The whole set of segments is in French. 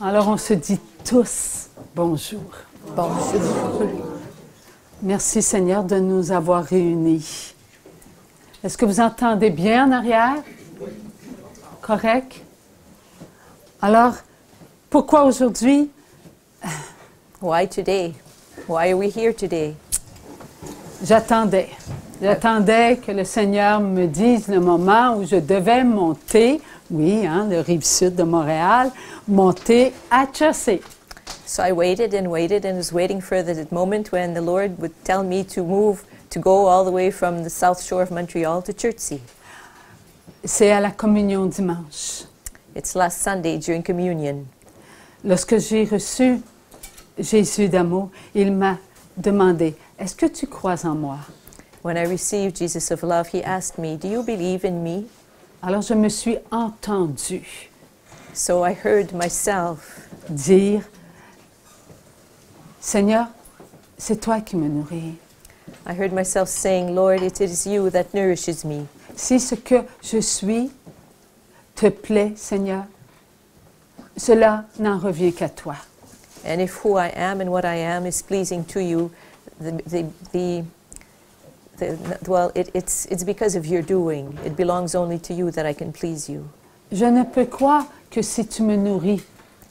Alors on se dit tous bonjour. Bonjour. Merci Seigneur de nous avoir réunis. Est-ce que vous entendez bien en arrière? Correct? Alors, pourquoi aujourd'hui? Why today? Why are we here today? J'attendais que le Seigneur me dise le moment où je devais monter, oui, le rive sud de Montréal, monter à Chertsey. So I waited and was waiting for the moment when the Lord would tell me to move, to go all the way from the south shore of Montreal to Chertsey. C'est à la communion dimanche. It's last Sunday during communion. Lorsque j'ai reçu Jésus d'amour, il m'a demandé, est-ce que tu crois en moi? When I received Jesus of love, he asked me, do you believe in me? Alors je me suis entendue So I heard myself dire, Seigneur, c'est toi qui me nourris. I heard myself saying, Lord, it is you that nourishes me. Si ce que je suis te plaît, Seigneur, cela n'en revient qu'à toi. And if who I am and what I am is pleasing to you, it's because of your doing. It belongs only to you that I can please you. Je ne peux croire que si tu me nourris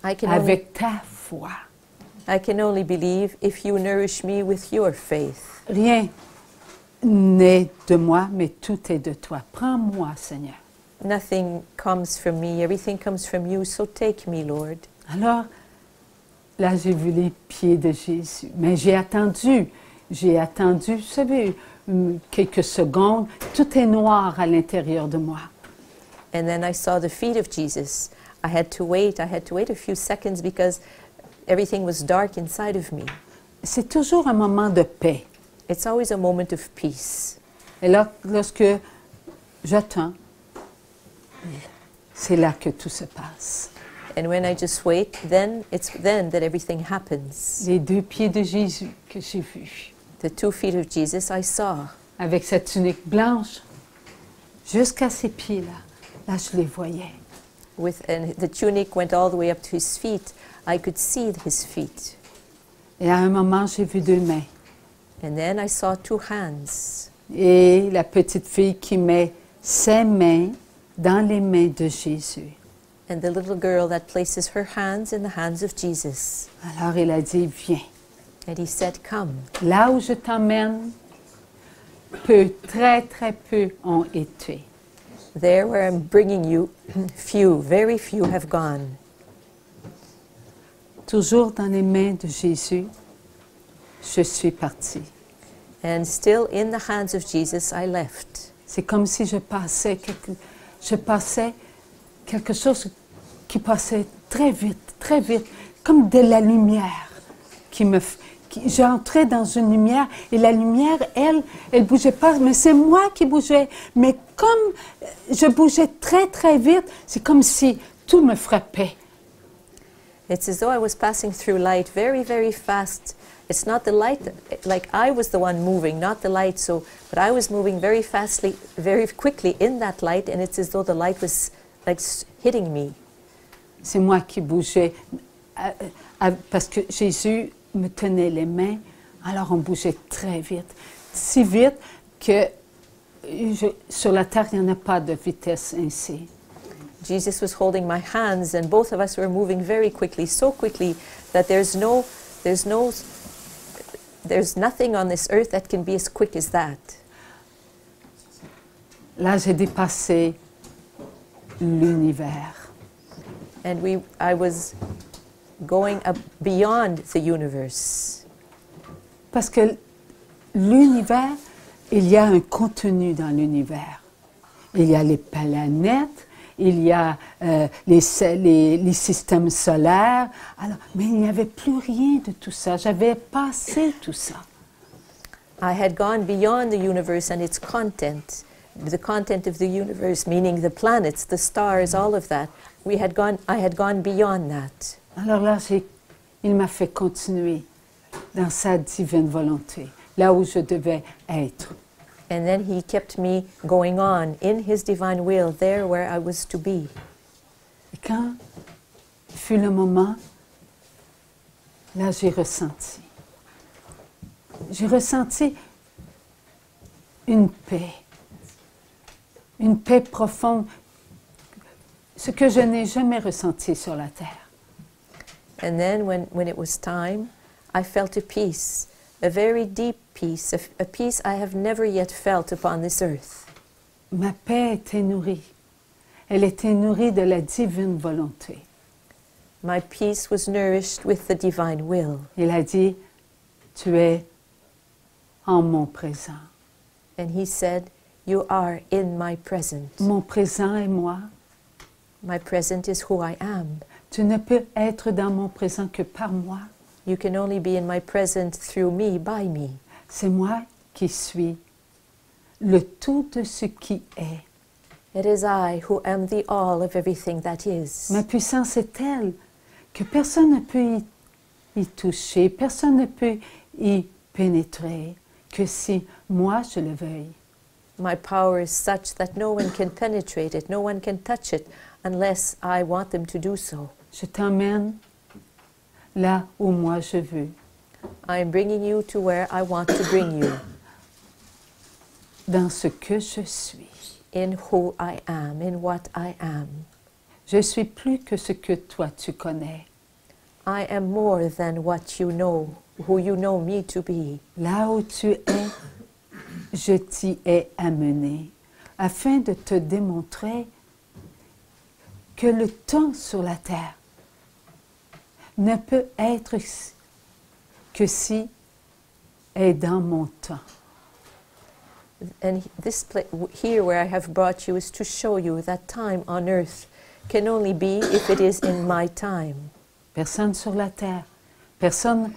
avec ta foi. I can only believe if you nourish me with your faith. Rien n'est de moi, mais tout est de toi. Prends-moi, Seigneur. Nothing comes from me, everything comes from you, so take me, Lord. Alors, là, j'ai vu les pieds de Jésus, mais j'ai attendu, vous savez, quelques secondes, tout est noir à l'intérieur de moi. And then I saw the feet of Jesus. I had to wait a few seconds because everything was dark inside of me. C'est toujours un moment de paix. It's always a moment of peace. Et là, lorsque j'attends, c'est là que tout se passe. And when I just wait, then it's then that everything happens. Les deux pieds de Jésus que j'ai vus, The 2 feet of Jesus I saw. avec sa tunique blanche, jusqu'à ses pieds-là, là je les voyais. And the tunic went all the way up to his feet. I could see his feet. Et à un moment, j'ai vu 2 mains. And then I saw 2 hands. Et la petite fille qui met ses mains dans les mains de Jésus. And the little girl that places her hands in the hands of Jesus. Alors il a dit, viens. And he said, come. Là où je t'emmène, peu, très très peu ont été. There where I'm bringing you, very few have gone. Toujours dans les mains de Jésus, je suis partie. And still in the hands of Jesus, I left. C'est comme si je passais quelque chose qui passait très vite, comme de la lumière j'entrais dans une lumière et la lumière, elle bougeait pas, mais c'est moi qui bougeais. Mais comme je bougeais très, très vite, c'est comme si tout me frappait. It's as though I was passing through light very, very fast. It's not the light, like I was the one moving, not the light, but I was moving very fastly, very quickly in that light, and it's as though the light was like hitting me. C'est moi qui bougeais, parce que Jésus me tenait les mains, alors on bougeait très vite. Si vite que sur la terre, il n'y en a pas de vitesse ainsi. Jesus was holding my hands, and both of us were moving very quickly, so quickly that there's nothing on this earth that can be as quick as that. Là, j'ai dépassé l'univers. And I was going up beyond the universe. Parce que l'univers, il y a un contenu dans l'univers. Il y a les planètes, il y a les systèmes solaires. Alors, mais il n'y avait plus rien de tout ça. J'avais passé tout ça. I had gone beyond the universe and its content. The content of the universe, meaning the planets, the stars, all of that. I had gone beyond that. Alors là, il m'a fait continuer dans sa divine volonté, là où je devais être. And then he kept me going on in his divine will, there where I was to be. Et quand fut le moment, là j'ai ressenti. J'ai ressenti une paix profonde, ce que je n'ai jamais ressenti sur la terre. And then when it was time, I felt a very deep peace, a peace I have never yet felt upon this earth. Ma paix était nourrie. Elle était nourrie de la divine volonté. My peace was nourished with the divine will. Il a dit, tu es en mon présent. And he said, you are in my present. Mon présent est moi. My present is who I am. Tu ne peux être dans mon présent que par moi. You can only be in my present through me, by me. C'est moi qui suis le tout de ce qui est. It is I who am the all of everything that is. Ma puissance est telle que personne ne peut y toucher, personne ne peut y pénétrer, que si moi je le veuille. My power is such that no one can penetrate it, no one can touch it, unless I want them to do so. Je t'emmène là où moi je veux. I am bringing you to where I want to bring you. Dans ce que je suis. In who I am, in what I am. Je suis plus que ce que toi tu connais. I am more than what you know, who you know me to be. Là où tu es, je t'y ai amené, afin de te démontrer que le temps sur la terre ne peut être que si est dans mon temps. And here where I have brought you is to show you that time on earth can only be if it is in my time. Personne sur la terre, personne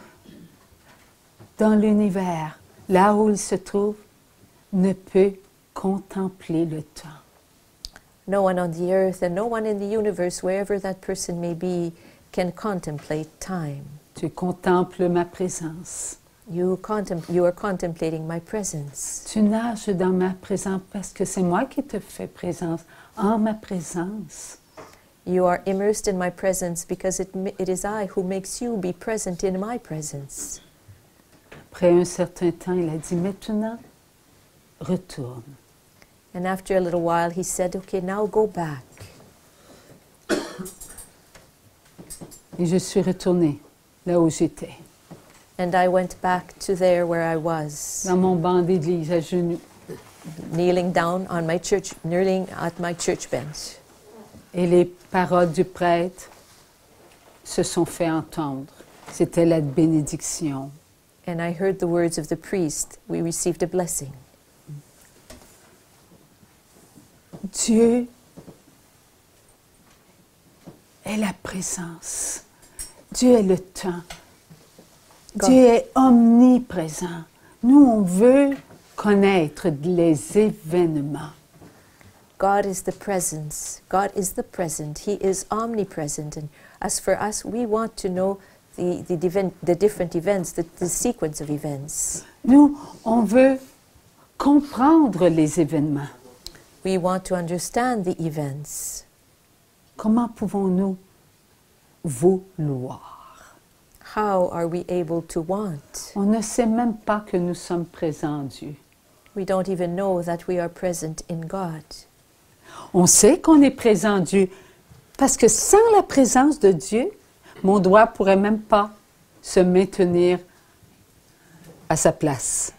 dans l'univers, là où il se trouve, ne peut contempler le temps. No one on the earth and no one in the universe, wherever that person may be, can contemplate time. Tu contemples ma présence. You are contemplating my presence. Tu nages dans ma présence parce que c'est moi qui te fais présence, en ma présence. You are immersed in my presence because it is I who makes you be present in my presence. Après un certain temps, il a dit, maintenant, retourne. And after a little while, he said, okay, now go back. Et je suis retournée là où j'étais. And I went back to there where I was. Dans mon banc d'église, à genoux. Kneeling down on my church, kneeling at my church bench. Et les paroles du prêtre se sont fait entendre. C'était la bénédiction. And I heard the words of the priest. We received a blessing. Dieu est la présence. Dieu est le temps. Dieu est omniprésent. Nous, on veut connaître les événements. God is the presence. God is the present. He is omnipresent. And as for us, we want to know the different events, the sequence of events. Nous, on veut comprendre les événements. We want to understand the events. Comment pouvons-nous vouloir? How are we able to want? On ne sait même pas que nous sommes présents en Dieu. We don't even know that we are present in God. On sait qu'on est présent en Dieu parce que sans la présence de Dieu, mon doigt ne pourrait même pas se maintenir à sa place.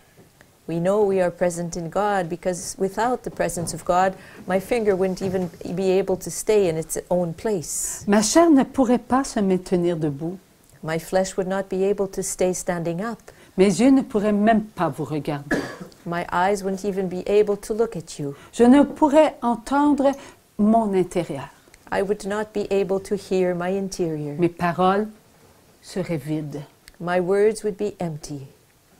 We know we are present in God because without the presence of God, my finger wouldn't even be able to stay in its own place. Ma chair ne pourrait pas se maintenir debout. My flesh would not be able to stay standing up. Mes yeux ne pourraient même pas vous regarder. My eyes wouldn't even be able to look at you. Je ne pourrais entendre mon intérieur. I would not be able to hear my interior. Mes paroles seraient vides. My words would be empty.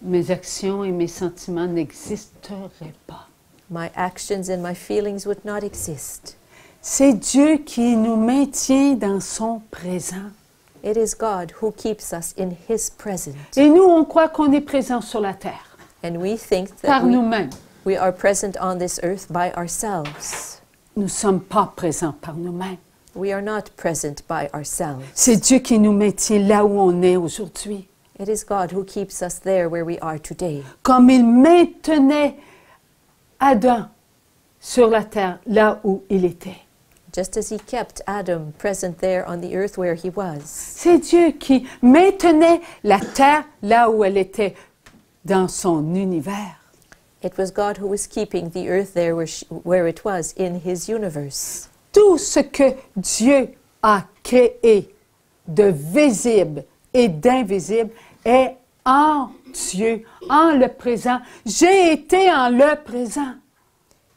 Mes actions et mes sentiments n'existeraient pas. My actions and my feelings would not exist. C'est Dieu qui nous maintient dans son présent. It is God who keeps us in His present. Et nous, on croit qu'on est présent sur la terre. And we think that Par nous-mêmes. we are present on this earth by ourselves. Nous ne sommes pas présents par nous-mêmes. We are not present by ourselves. C'est Dieu qui nous maintient là où on est aujourd'hui. It is God who keeps us there where we are today. Comme il maintenait Adam sur la terre, là où il était. Just as he kept Adam present there on the earth where he was. C'est Dieu qui maintenait la terre là où elle était, dans son univers. It was God who was keeping the earth there where it was in his universe. Tout ce que Dieu a créé de visible et d'invisible est en Dieu, en le présent. J'ai été en le présent.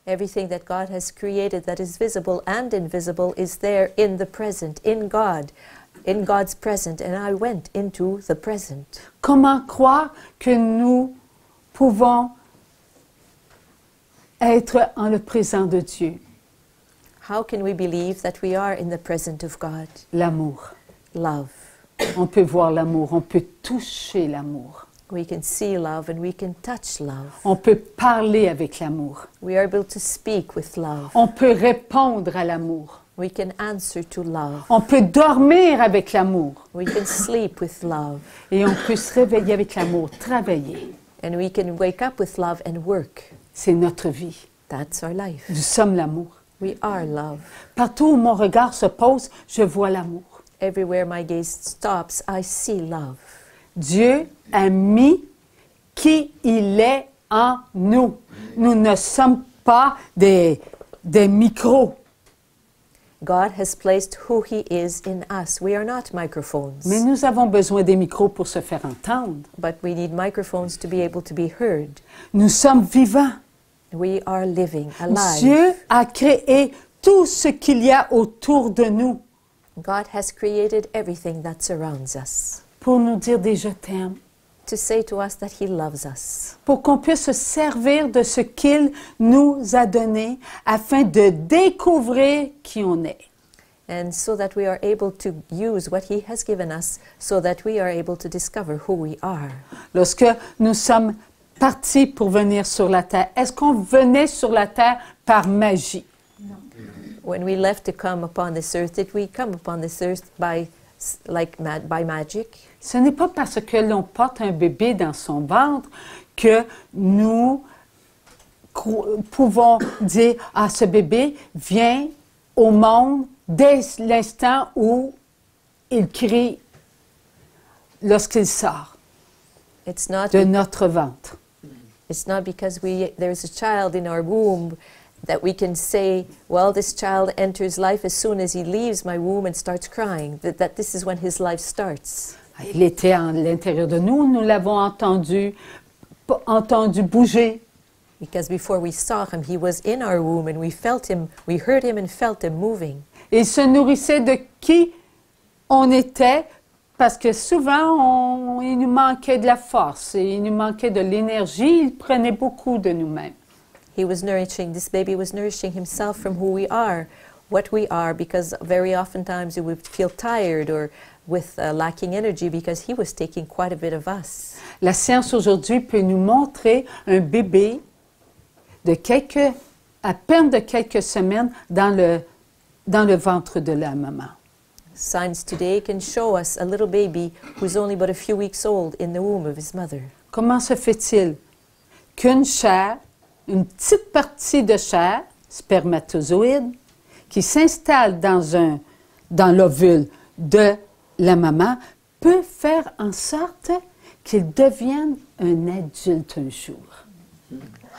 Everything that God has created that is visible and invisible is there in the present, in God's present, and I went into the present. Comment croire que nous pouvons être en le présent de Dieu? How can we believe that we are in the present of God? L'amour. Love. On peut voir l'amour, on peut toucher l'amour. We can see love and we can touch love. On peut parler avec l'amour. We are able to speak with love. On peut répondre à l'amour. We can answer to love. On peut dormir avec l'amour. We can sleep with love. Et on peut se réveiller avec l'amour, travailler. And we can wake up with love and work. C'est notre vie. That's our life. Nous sommes l'amour. We are love. Partout où mon regard se pose, je vois l'amour. Everywhere my gaze stops, I see love. Dieu a mis qui il est en nous. Nous ne sommes pas des micros. God has placed who he is in us. We are not microphones. Mais nous avons besoin des micros pour se faire entendre. But we need microphones to be able to be heard. Nous sommes vivants. We are living, alive. Dieu a créé tout ce qu'il y a autour de nous God has created everything that surrounds us pour nous dire des je t'aime, to say to us that he loves us, pour qu'on puisse se servir de ce qu'il nous a donné afin de découvrir qui on est. and so that we are able to use what he has given us so that we are able to discover who we are. Lorsque nous sommes partis pour venir sur la terre, est-ce qu'on venait sur la terre par magie? When we left to come upon this earth, did we come upon this earth by magic? Ce n'est pas parce que l'on porte un bébé dans son ventre que nous pouvons dire « Ah, ce bébé vient au monde dès l'instant où il crie lorsqu'il sort It's not de notre ventre. It's not because there's a child in our womb that we can say, well, this child enters life as soon as he leaves my womb and starts crying, that this is when his life starts. Il était à l'intérieur de nous, nous l'avons entendu bouger. Because before we saw him, he was in our womb and we felt him, we heard him and felt him moving. Il se nourrissait de qui on était, parce que souvent, il nous manquait de la force, et il nous manquait de l'énergie, il prenait beaucoup de nous-mêmes. This baby was nourishing himself from who we are, what we are, because very oftentimes we would feel tired or with lacking energy because he was taking quite a bit of us. La science aujourd'hui peut nous montrer un bébé de à peine de quelques semaines dans le ventre de la maman. Science today can show us a little baby who's only but a few weeks old in the womb of his mother. Comment se fait-il qu'une chair, une petite partie de chair, spermatozoïde, qui s'installe dans l'ovule de la maman, peut faire en sorte qu'il devienne un adulte un jour?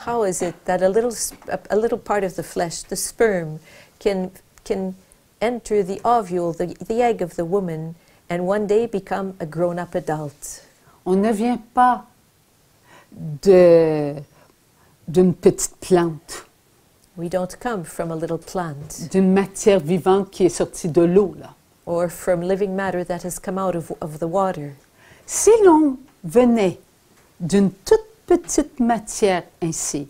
How is it that a little part of the flesh, the sperm, can enter the ovule, the egg of the woman, and one day become a grown-up adult? On ne vient pas d'une petite plante, We don't come from a little plant d'une matière vivante qui est sortie de l'eau, là. or from living matter that has come out of the water. Si l'on venait d'une toute petite matière ainsi,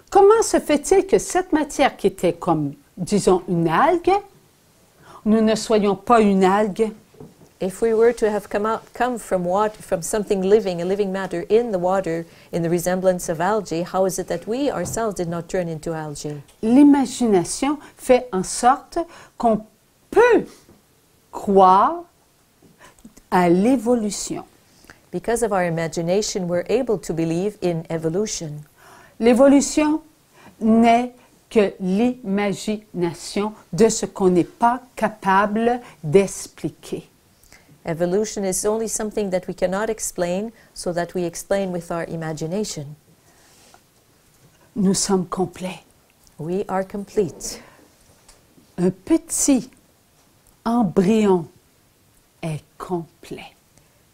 comment se fait-il que cette matière qui était comme, disons, une algue, nous ne soyons pas une algue? If we were to have come from water, from something living, a living matter in the water, in the resemblance of algae, how is it that we ourselves did not turn into algae? L'imagination fait en sorte qu'on peut croire à l'évolution. Because of our imagination, we're able to believe in evolution. L'évolution n'est que l'imagination de ce qu'on n'est pas capable d'expliquer. Evolution is only something that we cannot explain, so that we explain with our imagination. Nous sommes complets. We are complete. Un petit embryon est complet.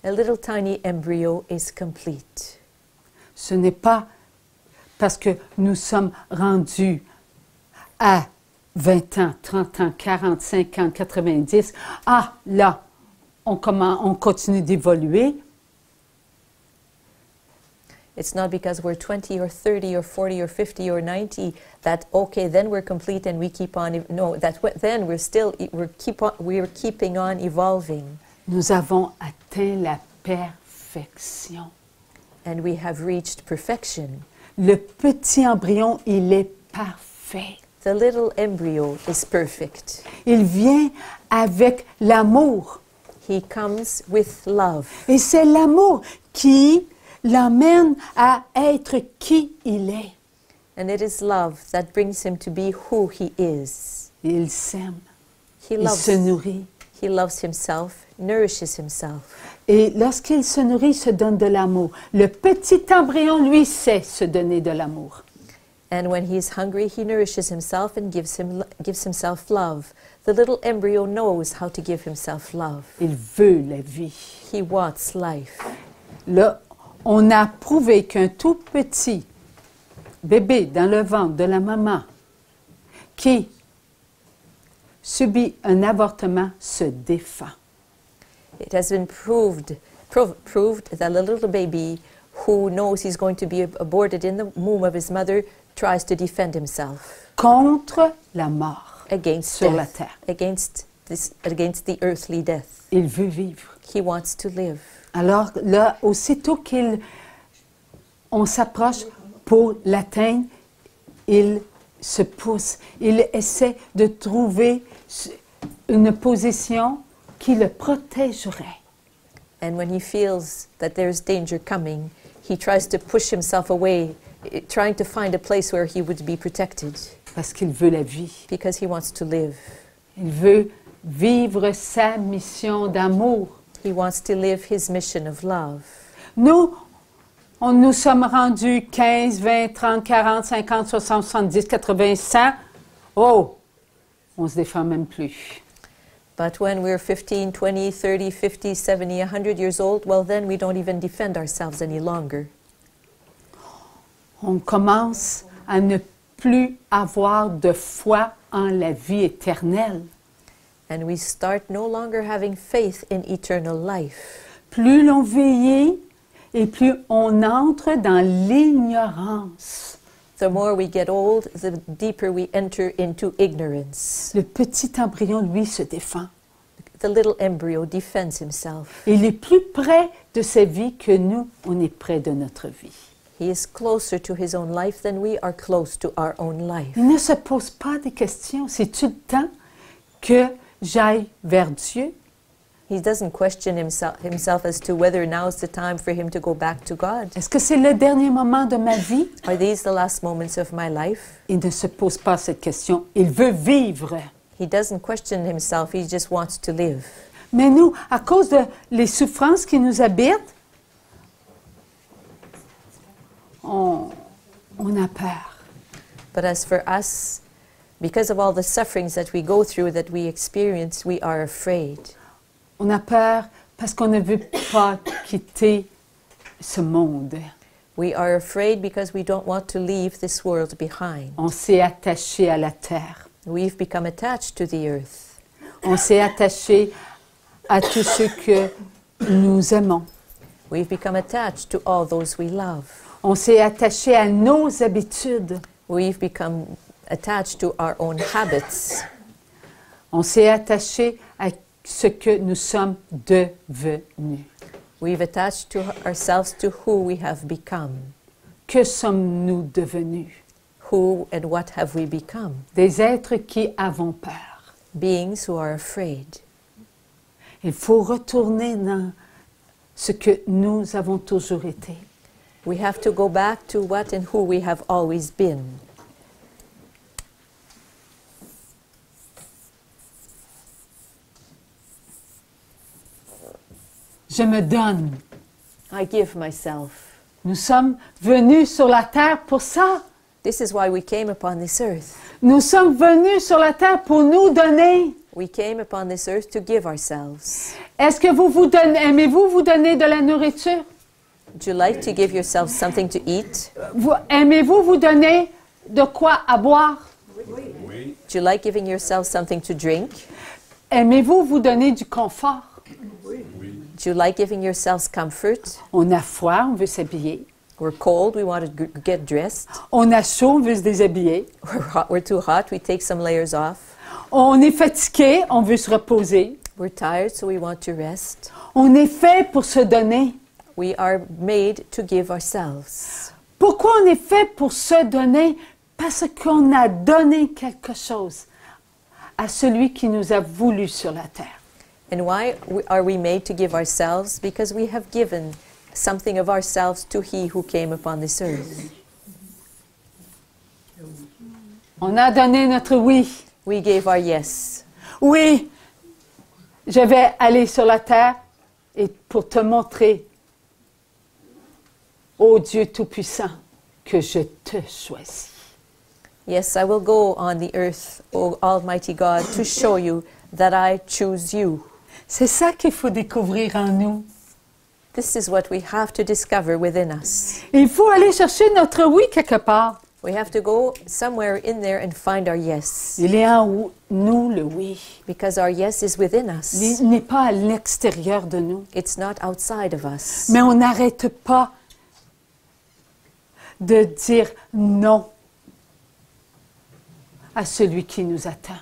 A little tiny embryo is complete. Ce n'est pas parce que nous sommes rendus à 20 ans, 30 ans, 40, 50, 90. Ah, là, on continue d'évoluer. It's not because we're 20 or 30 or 40 or 50 or 90 that, okay, then we're complete and we keep on. No, then we're keeping on evolving. Nous avons atteint la perfection. And we have reached perfection. Le petit embryon, il est parfait. The little embryo is perfect. Il vient avec l'amour. He comes with love. Et c'est l'amour qui l'emmène à être qui il est. And it is love that brings him to be who he is. Il s'aime. He Il se nourrit. He loves himself, nourishes himself. Et lorsqu'il se nourrit, il se donne de l'amour. Le petit embryon, lui, sait se donner de l'amour. And when he is hungry, he nourishes himself and gives himself love. The little embryo knows how to give himself love. Il veut la vie. He wants life. Là, on a prouvé qu'un tout petit bébé dans le ventre de la maman qui subit un avortement se défend. It has been proved that a little baby who knows he's going to be aborted in the womb of his mother tries to defend himself Contre la mort against sur la death, terre. against the earthly death. Il veut vivre. He wants to live. Alors là, aussitôt qu'on s'approche pour l'atteindre, il se pousse. Il essaie de trouver une position qui le protégerait. And when he feels that there's danger coming, he tries to push himself away, trying to find a place where he would be protected. Parce qu'il veut la vie. Because he wants to live. Il veut vivre sa mission d'amour. He wants to live his mission of love. Nous sommes rendus 15, 20, 30, 40, 50, 60, 70, 80, 100. Oh, on ne se défend même plus. But when we're 15, 20, 30, 50, 70, 100 years old, well, then we don't even defend ourselves any longer. On commence à ne plus avoir de foi en la vie éternelle. And we start no longer having faith in eternal life. Plus l'on vieillit et plus on entre dans l'ignorance. The more we get old, the deeper we enter into ignorance. Le petit embryon, lui, se défend. The little embryo defends himself. Il est plus près de sa vie que nous, on est près de notre vie. He is closer to his own life than we are close to our own life. Il ne se pose pas de questions. C'est-tu le temps que j'aille vers Dieu? He doesn't question himself as to whether now's the time for him to go back to God. Est-ce que c'est le dernier moment de ma vie? Are these the last moments of my life? Il ne se pose pas cette question. Il veut vivre. He doesn't question himself, he just wants to live. Mais nous, à cause de les souffrances qui nous habitent, on a peur. But as for us, because of all the sufferings that we go through, that we experience, we are afraid. On a peur parce qu'on ne veut pas quitter ce monde. We are afraid because we don't want to leave this world behind. On s'est attaché à la terre. We've become attached to the earth. On s'est attaché à tout ce que nous aimons. We've become attached to all those we love. On s'est attaché à nos habitudes. We've become attached to our own habits. On s'est attaché à ce que nous sommes devenus. We've attached to ourselves to who we have become. Que sommes-nous devenus? Who and what have we become? Des êtres qui avons peur. beings who are afraid. Il faut retourner dans ce que nous avons toujours été. We have to go back to what and who we have always been. Je me donne. I give myself. Nous sommes venus sur la terre pour ça. This is why we came upon this earth. Nous sommes venus sur la terre pour nous donner. We came upon this earth to give ourselves. Est-ce que vous vous donnez, aimez-vous vous donner de la nourriture? Would you like to give yourself something to eat? Aimez-vous vous donner de quoi à boire? Would you like giving yourself something to drink? Aimez-vous vous donner du confort? Would you like giving yourselves comfort? On a froid, on veut s'habiller. We're cold, we want to get dressed. On a chaud, on veut se déshabiller. We're too hot, we take some layers off. On est fatigué, on veut se reposer. We're tired, so we want to rest. On est fait pour se donner. We are made to give ourselves. Pourquoi on est fait pour se donner? Parce qu'on a donné quelque chose à celui qui nous a voulu sur la terre. And why are we made to give ourselves? Because we have given something of ourselves to He who came upon this earth. On a donné notre oui. We gave our yes. Oui, je vais aller sur la terre et pour te montrer, ô Dieu Tout-Puissant, que je te choisis. Yes, I will go on the earth, O Almighty God, to show you that I choose you. C'est ça qu'il faut découvrir en nous. This is what we have to discover within us. Il faut aller chercher notre oui quelque part. We have to go somewhere in there and find our yes. Il est en nous le oui. Because our yes is within us. Il n'est pas à l'extérieur de nous. It's not outside of us. Mais on n'arrête pas de dire non à celui qui nous attend.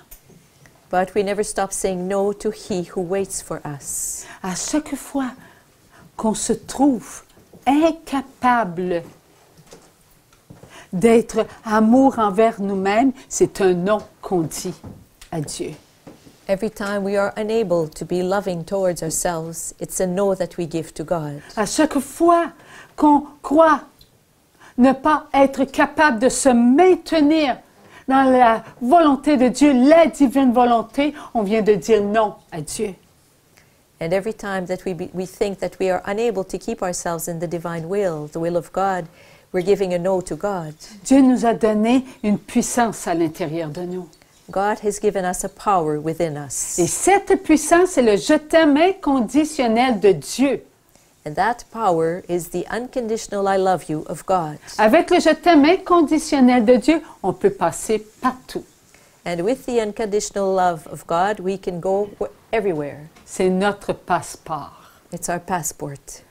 But we never stop saying no to He who waits for us. À chaque fois qu'on se trouve incapable d'être amour envers nous-mêmes, c'est un non qu'on dit à Dieu. Every time we are unable to be loving towards ourselves, it's a no that we give to God. À chaque fois qu'on croit ne pas être capable de se maintenir dans la volonté de Dieu, la divine volonté, on vient de dire non à Dieu. And every time that we think that we are unable to keep ourselves in the divine will, the will of God, we're giving a no to God. Dieu nous a donné une puissance à l'intérieur de nous. God has given us a power within us. Et cette puissance, c'est le je t'aime inconditionnel de Dieu. And that power is the unconditional I love you of God. Avec le je t'aime inconditionnel de Dieu, on peut passer partout. And with the unconditional love of God, we can go everywhere. C'est notre passeport. It's our passport.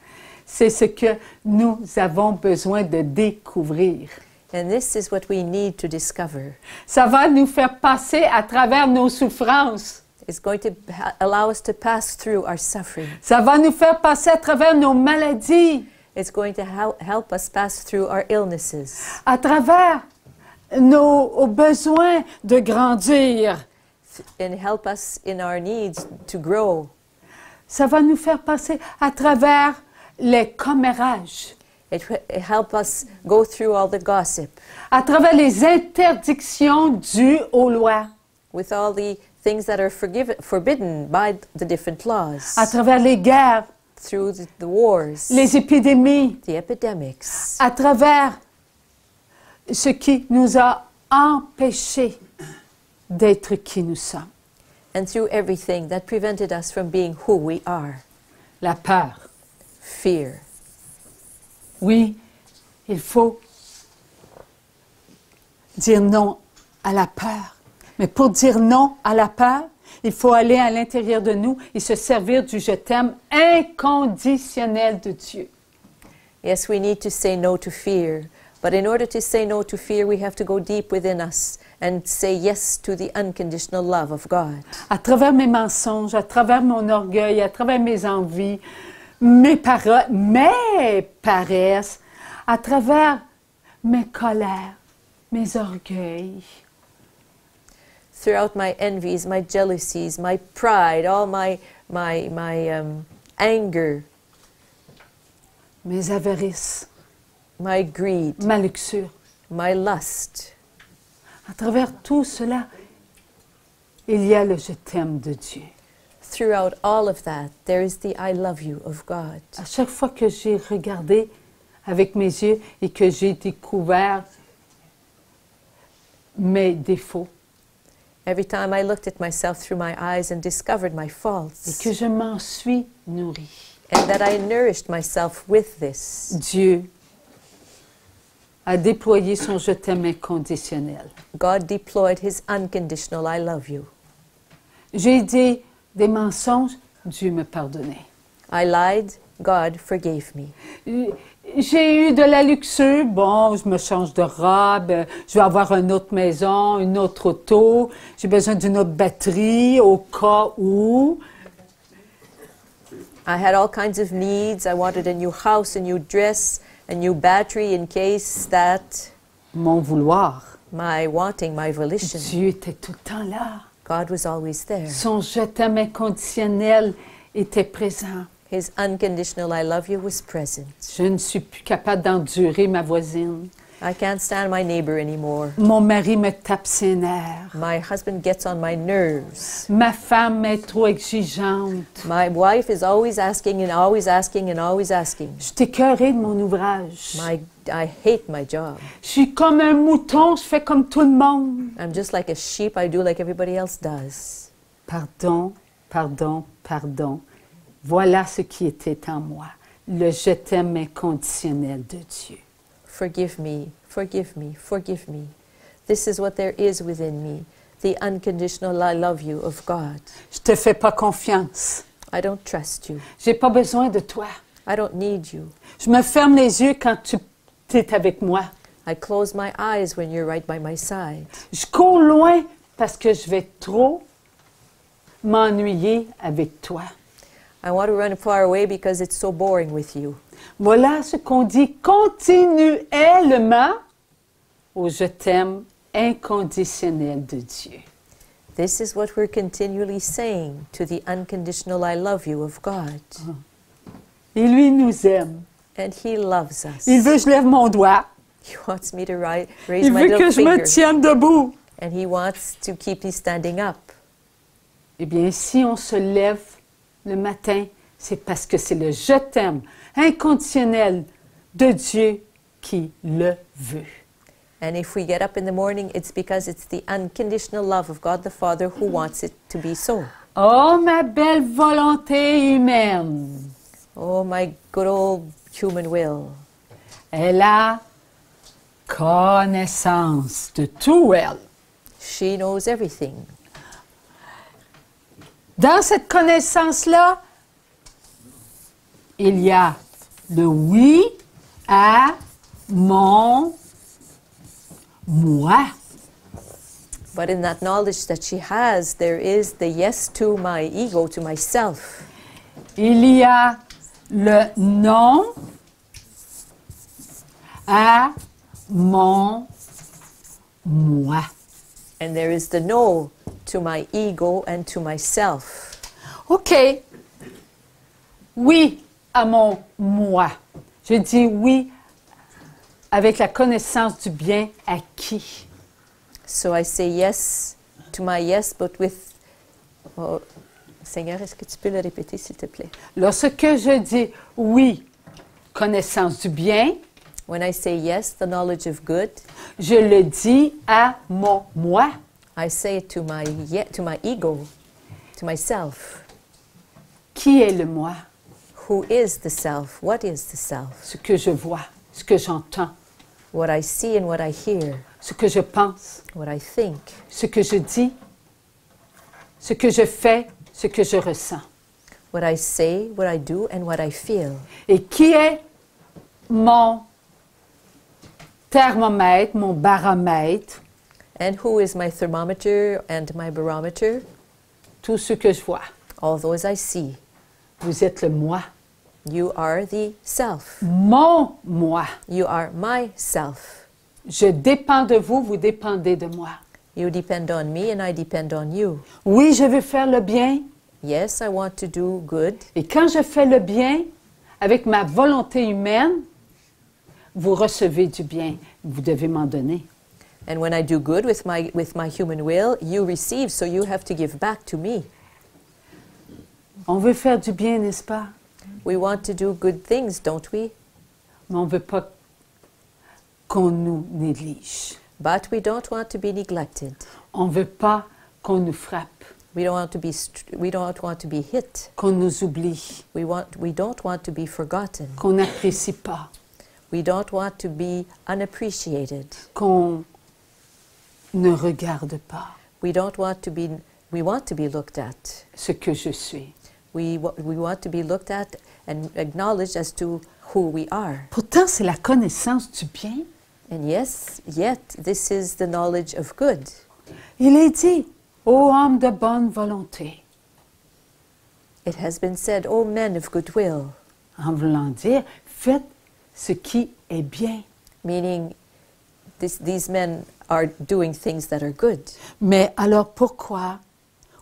C'est ce que nous avons besoin de découvrir. And this is what we need to discover. Ça va nous faire passer à travers nos souffrances. It's going to allow us to pass through our suffering. Ça va nous faire passer à travers nos maladies. It's going to help us pass through our illnesses. À travers nos besoins de grandir. And help us in our needs to grow. Ça va nous faire passer à travers les commérages. It help us go through all the gossip. À travers les interdictions dues aux lois. With all the things that are forbidden by the different laws. À travers les guerres. Through the wars. Les épidémies. The epidemics. À travers ce qui nous a empêchés d'être qui nous sommes. And through everything that prevented us from being who we are. La peur. Fear. Oui, il faut dire non à la peur. Mais pour dire non à la peur, il faut aller à l'intérieur de nous et se servir du je t'aime inconditionnel de Dieu. Yes, we need to say no to fear. But in order to say no to fear, we have to go deep within us and say yes to the unconditional love of God. À travers mes mensonges, à travers mon orgueil, à travers mes envies, mes paroles, mes paresses, à travers mes colères, mes orgueils. throughout my envies, my jealousies, my pride, all my anger, mes avarices, my greed, ma luxure. my lust. À travers tout cela, il y a le je t'aime de Dieu. Throughout all of that, there is the I love you of God. À chaque fois que j'ai regardé avec mes yeux et que j'ai découvert mes défauts Every time I looked at myself through my eyes and discovered my et faults, que je m'en suis nourrie, and that I nourished myself with this, Dieu a déployé son je t'aime inconditionnel. God deployed His unconditional I love you. J'ai dit des mensonges, Dieu me pardonnait. I lied, God forgave me. J'ai eu de la luxure, bon, je me change de robe, je vais avoir une autre maison, une autre auto, j'ai besoin d'une autre batterie au cas où. I had all kinds of needs. I wanted a new house, a new dress, a new battery in case that Mon vouloir. my wanting, my volition. Dieu était tout le temps là. God was always there. Son je t'aime inconditionnel était présent. His unconditional I love you was present. Je ne suis plus capable d'endurer ma voisine. I can't stand my neighbor anymore. Mon mari me tape ses nerfs. My husband gets on my nerves. Ma femme est trop exigeante. My wife is always asking and always asking and always asking. Je suis écœurée de mon ouvrage. I hate my job. Je suis comme un mouton, je fais comme tout le monde. I'm just like a sheep. I do like everybody else does. Pardon, pardon, pardon. Voilà ce qui était en moi. Le je t'aime inconditionnel de Dieu. Forgive me, forgive me, forgive me. This is what there is within me, the unconditional I love you of God. Je te fais pas confiance. I don't trust you. J'ai pas besoin de toi. I don't need you. Je me ferme les yeux quand tu es avec moi. I close my eyes when you're right by my side. Je cours loin parce que je vais trop m'ennuyer avec toi. I want to run far away because it's so boring with you. Voilà ce qu'on dit continuellement au je t'aime inconditionnel de Dieu. This is what we're continually saying to the unconditional I love you of God. Et lui nous aime. And He loves us. Il veut que je lève mon doigt. He wants me to raise Il my veut little que je me finger. tienne debout. And He wants to keep me standing up. Eh bien, si on se lève le matin, c'est parce que c'est le je t'aime inconditionnel de Dieu qui le veut. And if we get up in the morning, it's because it's the unconditional love of God the Father who wants it to be so. Oh, ma belle volonté humaine! Oh, my good old human will. Elle a connaissance de tout, elle. She knows everything. Dans cette connaissance-là, il y a le oui à mon moi. But in that knowledge that she has, there is the yes to my ego, to myself. Il y a le non à mon moi. And there is the no to my ego and to myself. OK. Oui à mon moi. Je dis oui avec la connaissance du bien acquis. So I say yes to my yes, but with... Oh, Seigneur, est-ce que tu peux le répéter, s'il te plaît? Lorsque je dis oui, connaissance du bien, When I say yes, the knowledge of good, je le dis à mon moi. I say it to my ego, to myself. Qui est le moi? Who is the self? What is the self? Ce que je vois, ce que j'entends, What I see and what I hear, ce que je pense, what I think, ce que je dis, ce que je fais, ce que je ressens. what I say, what I do, and what I feel. Et qui est mon thermomètre, mon baromètre? And who is my thermometer and my barometer? Tout ce que je vois. All those I see. Vous êtes le moi. You are the self. Mon moi. You are my self. Je dépends de vous, vous dépendez de moi. You depend on me and I depend on you. Oui, je veux faire le bien. Yes, I want to do good. Et quand je fais le bien, avec ma volonté humaine, vous recevez du bien. Vous devez m'en donner. And when I do good with my human will, you receive, so you have to give back to me. On veut faire du bien, n'est-ce pas? We want to do good things, don't we? Mais on ne veut pas qu'on nous néglige. But we don't want to be neglected. On ne veut pas qu'on nous frappe, We don't want to be hit. qu'on nous oublie, We don't want to be forgotten. qu'on n'apprécie pas, We don't want to be unappreciated. qu'on ne regarde pas We want to be looked at. ce que je suis. We want to be looked at and acknowledged as to who we are. Pourtant, c'est la connaissance du bien. And yes, yet this is the knowledge of good. Il est dit, ô homme de bonne volonté, It has been said, O men of goodwill, en voulant dire, faites ce qui est bien. meaning these men are doing things that are good. Mais alors pourquoi,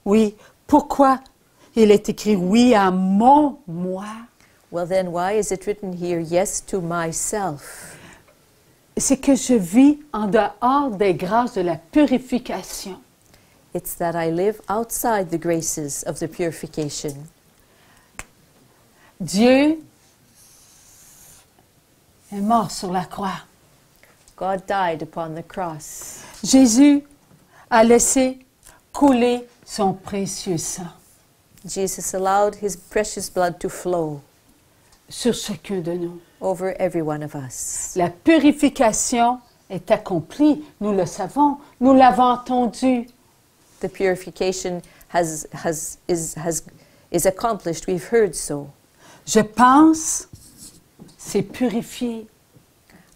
oui, pourquoi il est écrit oui à mon moi? Well then, why is it written here, yes to myself? C'est que je vis en dehors des grâces de la purification. It's that I live outside the graces of the purification. Dieu est mort sur la croix. God died upon the cross. Jésus a laissé couler son précieux sang Jesus allowed his precious blood to flow sur chacun de nous. over every one of us. La purification est accomplie, nous le savons, nous l'avons entendu. The purification is accomplished. We've heard so. Je pense, c'est purifié.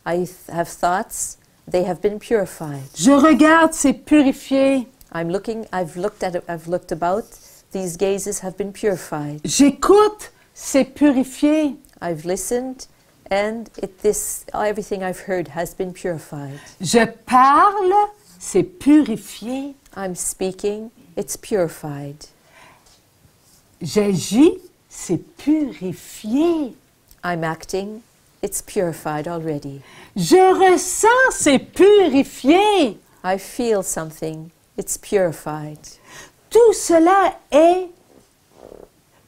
I have thoughts. They have been purified. Je regarde, c'est purifié. I've looked about. These gazes have been purified. J'écoute, c'est purifié. I've listened, and everything I've heard has been purified. Je parle, c'est purifié. I'm speaking, it's purified. J'agis, c'est purifié. I'm acting, it's purified already. Je ressens, c'est purifié. I feel something, it's purified. Tout cela est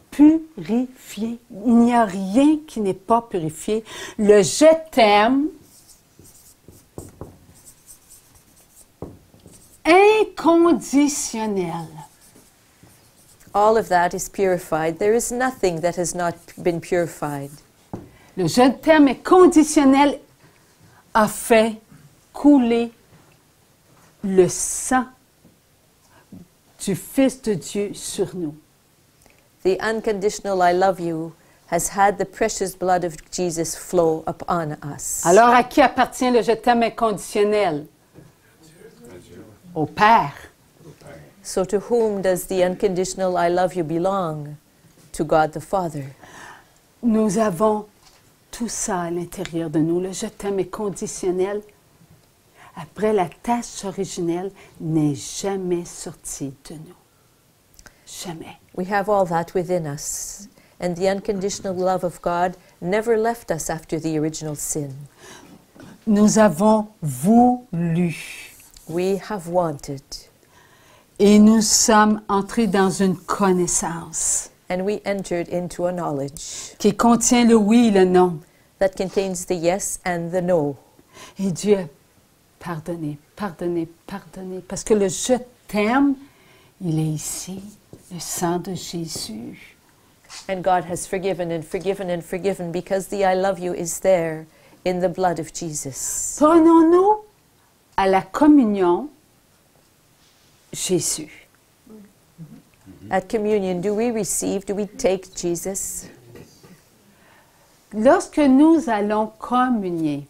purifié. Il n'y a rien qui n'est pas purifié. Le je t'aime, inconditionnel. All of that is purified. There is nothing that has not been purified. Le je t'aime inconditionnel a fait couler le sang du Fils de Dieu sur nous. The unconditional I love you has had the precious blood of Jesus flow upon us. Alors, à qui appartient le je t'aime inconditionnel? Au Père. So to whom does the unconditional I love you belong? To God the Father. Nous avons tout ça à l'intérieur de nous. Le je t'aime inconditionnel, après la tâche originelle, n'est jamais sorti de nous. Jamais. We have all that within us. And the unconditional love of God never left us after the original sin. Nous avons voulu. We have wanted. Et nous sommes entrés dans une connaissance And we entered into a knowledge qui contient le oui et le non. that contains the yes and the no. Et Dieu a pardonné, pardonné, pardonné. Parce que le je t'aime, il est ici, le sang de Jésus. And God has forgiven and forgiven and forgiven because the I love you is there in the blood of Jesus. Prenons-nous à la communion Jésus. At communion, do we take Jesus? Lorsque nous allons communier,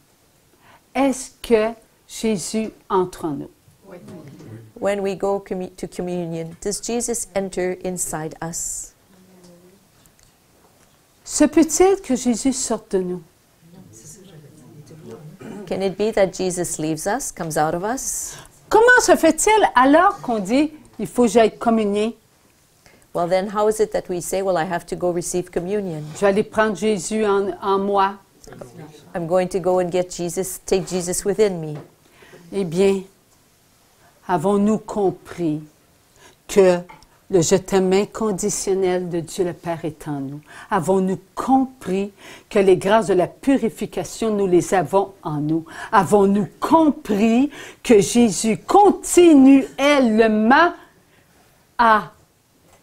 est-ce que Jésus entre en nous? When we go to communion, does Jesus enter inside us? Se peut-il que Jésus sorte de nous? Can it be that Jesus leaves us, comes out of us? Comment se fait-il alors qu'on dit, il faut que j'aille communier? Well, then how is it that we say, well, I have to go receive communion? Je vais aller prendre Jésus en moi. I'm going to go and get Jesus, take Jesus within me. Eh bien, avons-nous compris que le je t'aime inconditionnel de Dieu le Père est en nous? Avons-nous compris que les grâces de la purification, nous les avons en nous? Avons-nous compris que Jésus continuellement a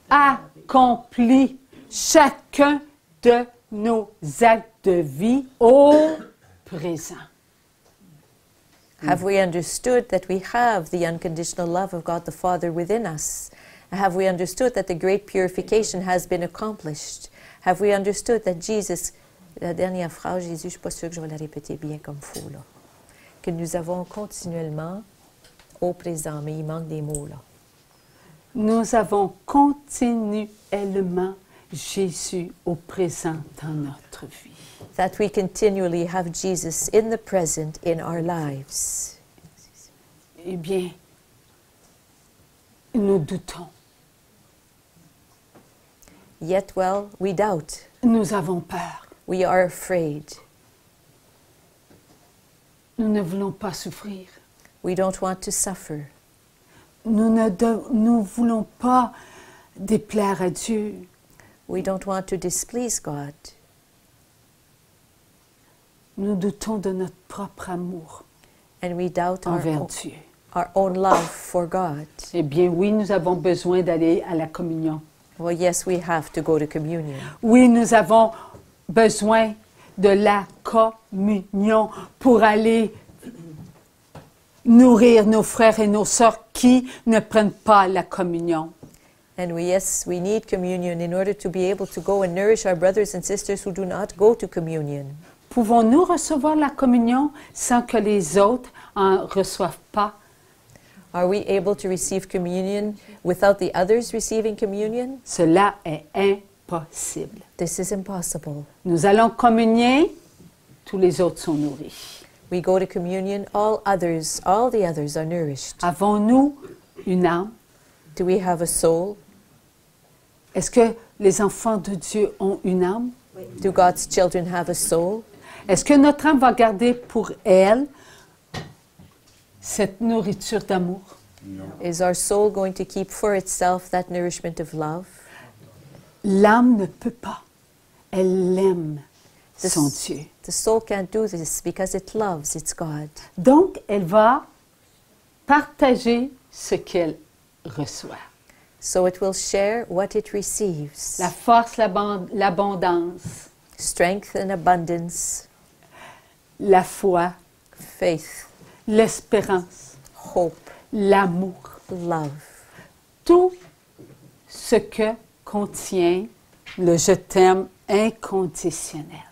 accompli chacun de nos actes de vie au présent? Have we understood that we have the unconditional love of God the Father within us? Have we understood that the great purification has been accomplished? Have we understood that Jesus, la dernière phrase, Jésus, je ne suis pas sûre que je vais la répéter bien comme il faut, là, que nous avons continuellement au présent, mais il manque des mots, là. Nous avons continuellement Jésus au présent dans notre vie. That we continually have Jesus in the present in our lives. Eh bien, nous doutons. Yet, well, we doubt. Nous avons peur. We are afraid. Nous ne voulons pas souffrir. We don't want to suffer. Nous ne voulons pas déplaire à Dieu. We don't want to displease God. Nous doutons de notre propre amour And we doubt envers Dieu. our own love for God. Eh bien, oui, nous avons besoin d'aller à la communion. Well, yes, we have to go to communion. Oui, nous avons besoin de la communion pour aller nourrir nos frères et nos sœurs qui ne prennent pas la communion. And yes, we need communion in order to be able to go and nourish our brothers and sisters who do not go to communion. Pouvons-nous recevoir la communion sans que les autres en reçoivent pas? Are we able to receive communion without the others receiving communion? Cela est impossible. This is impossible. Nous allons communier, tous les autres sont nourris. We go to communion, all the others are nourished. Avons-nous une âme? Do we have a soul? Est-ce que les enfants de Dieu ont une âme? Do God's children have a soul? Est-ce que notre âme va garder pour elle cette nourriture d'amour? Is our soul going to keep for itself that nourishment of love? L'âme ne peut pas. Elle aime son Dieu. The soul can't do this because it loves its God. Donc, elle va partager ce qu'elle reçoit. So it will share what it receives. La force, l'abondance, Strength and abundance, la foi, faith, l'espérance, hope, l'amour. love. Tout ce que contient le je t'aime inconditionnel.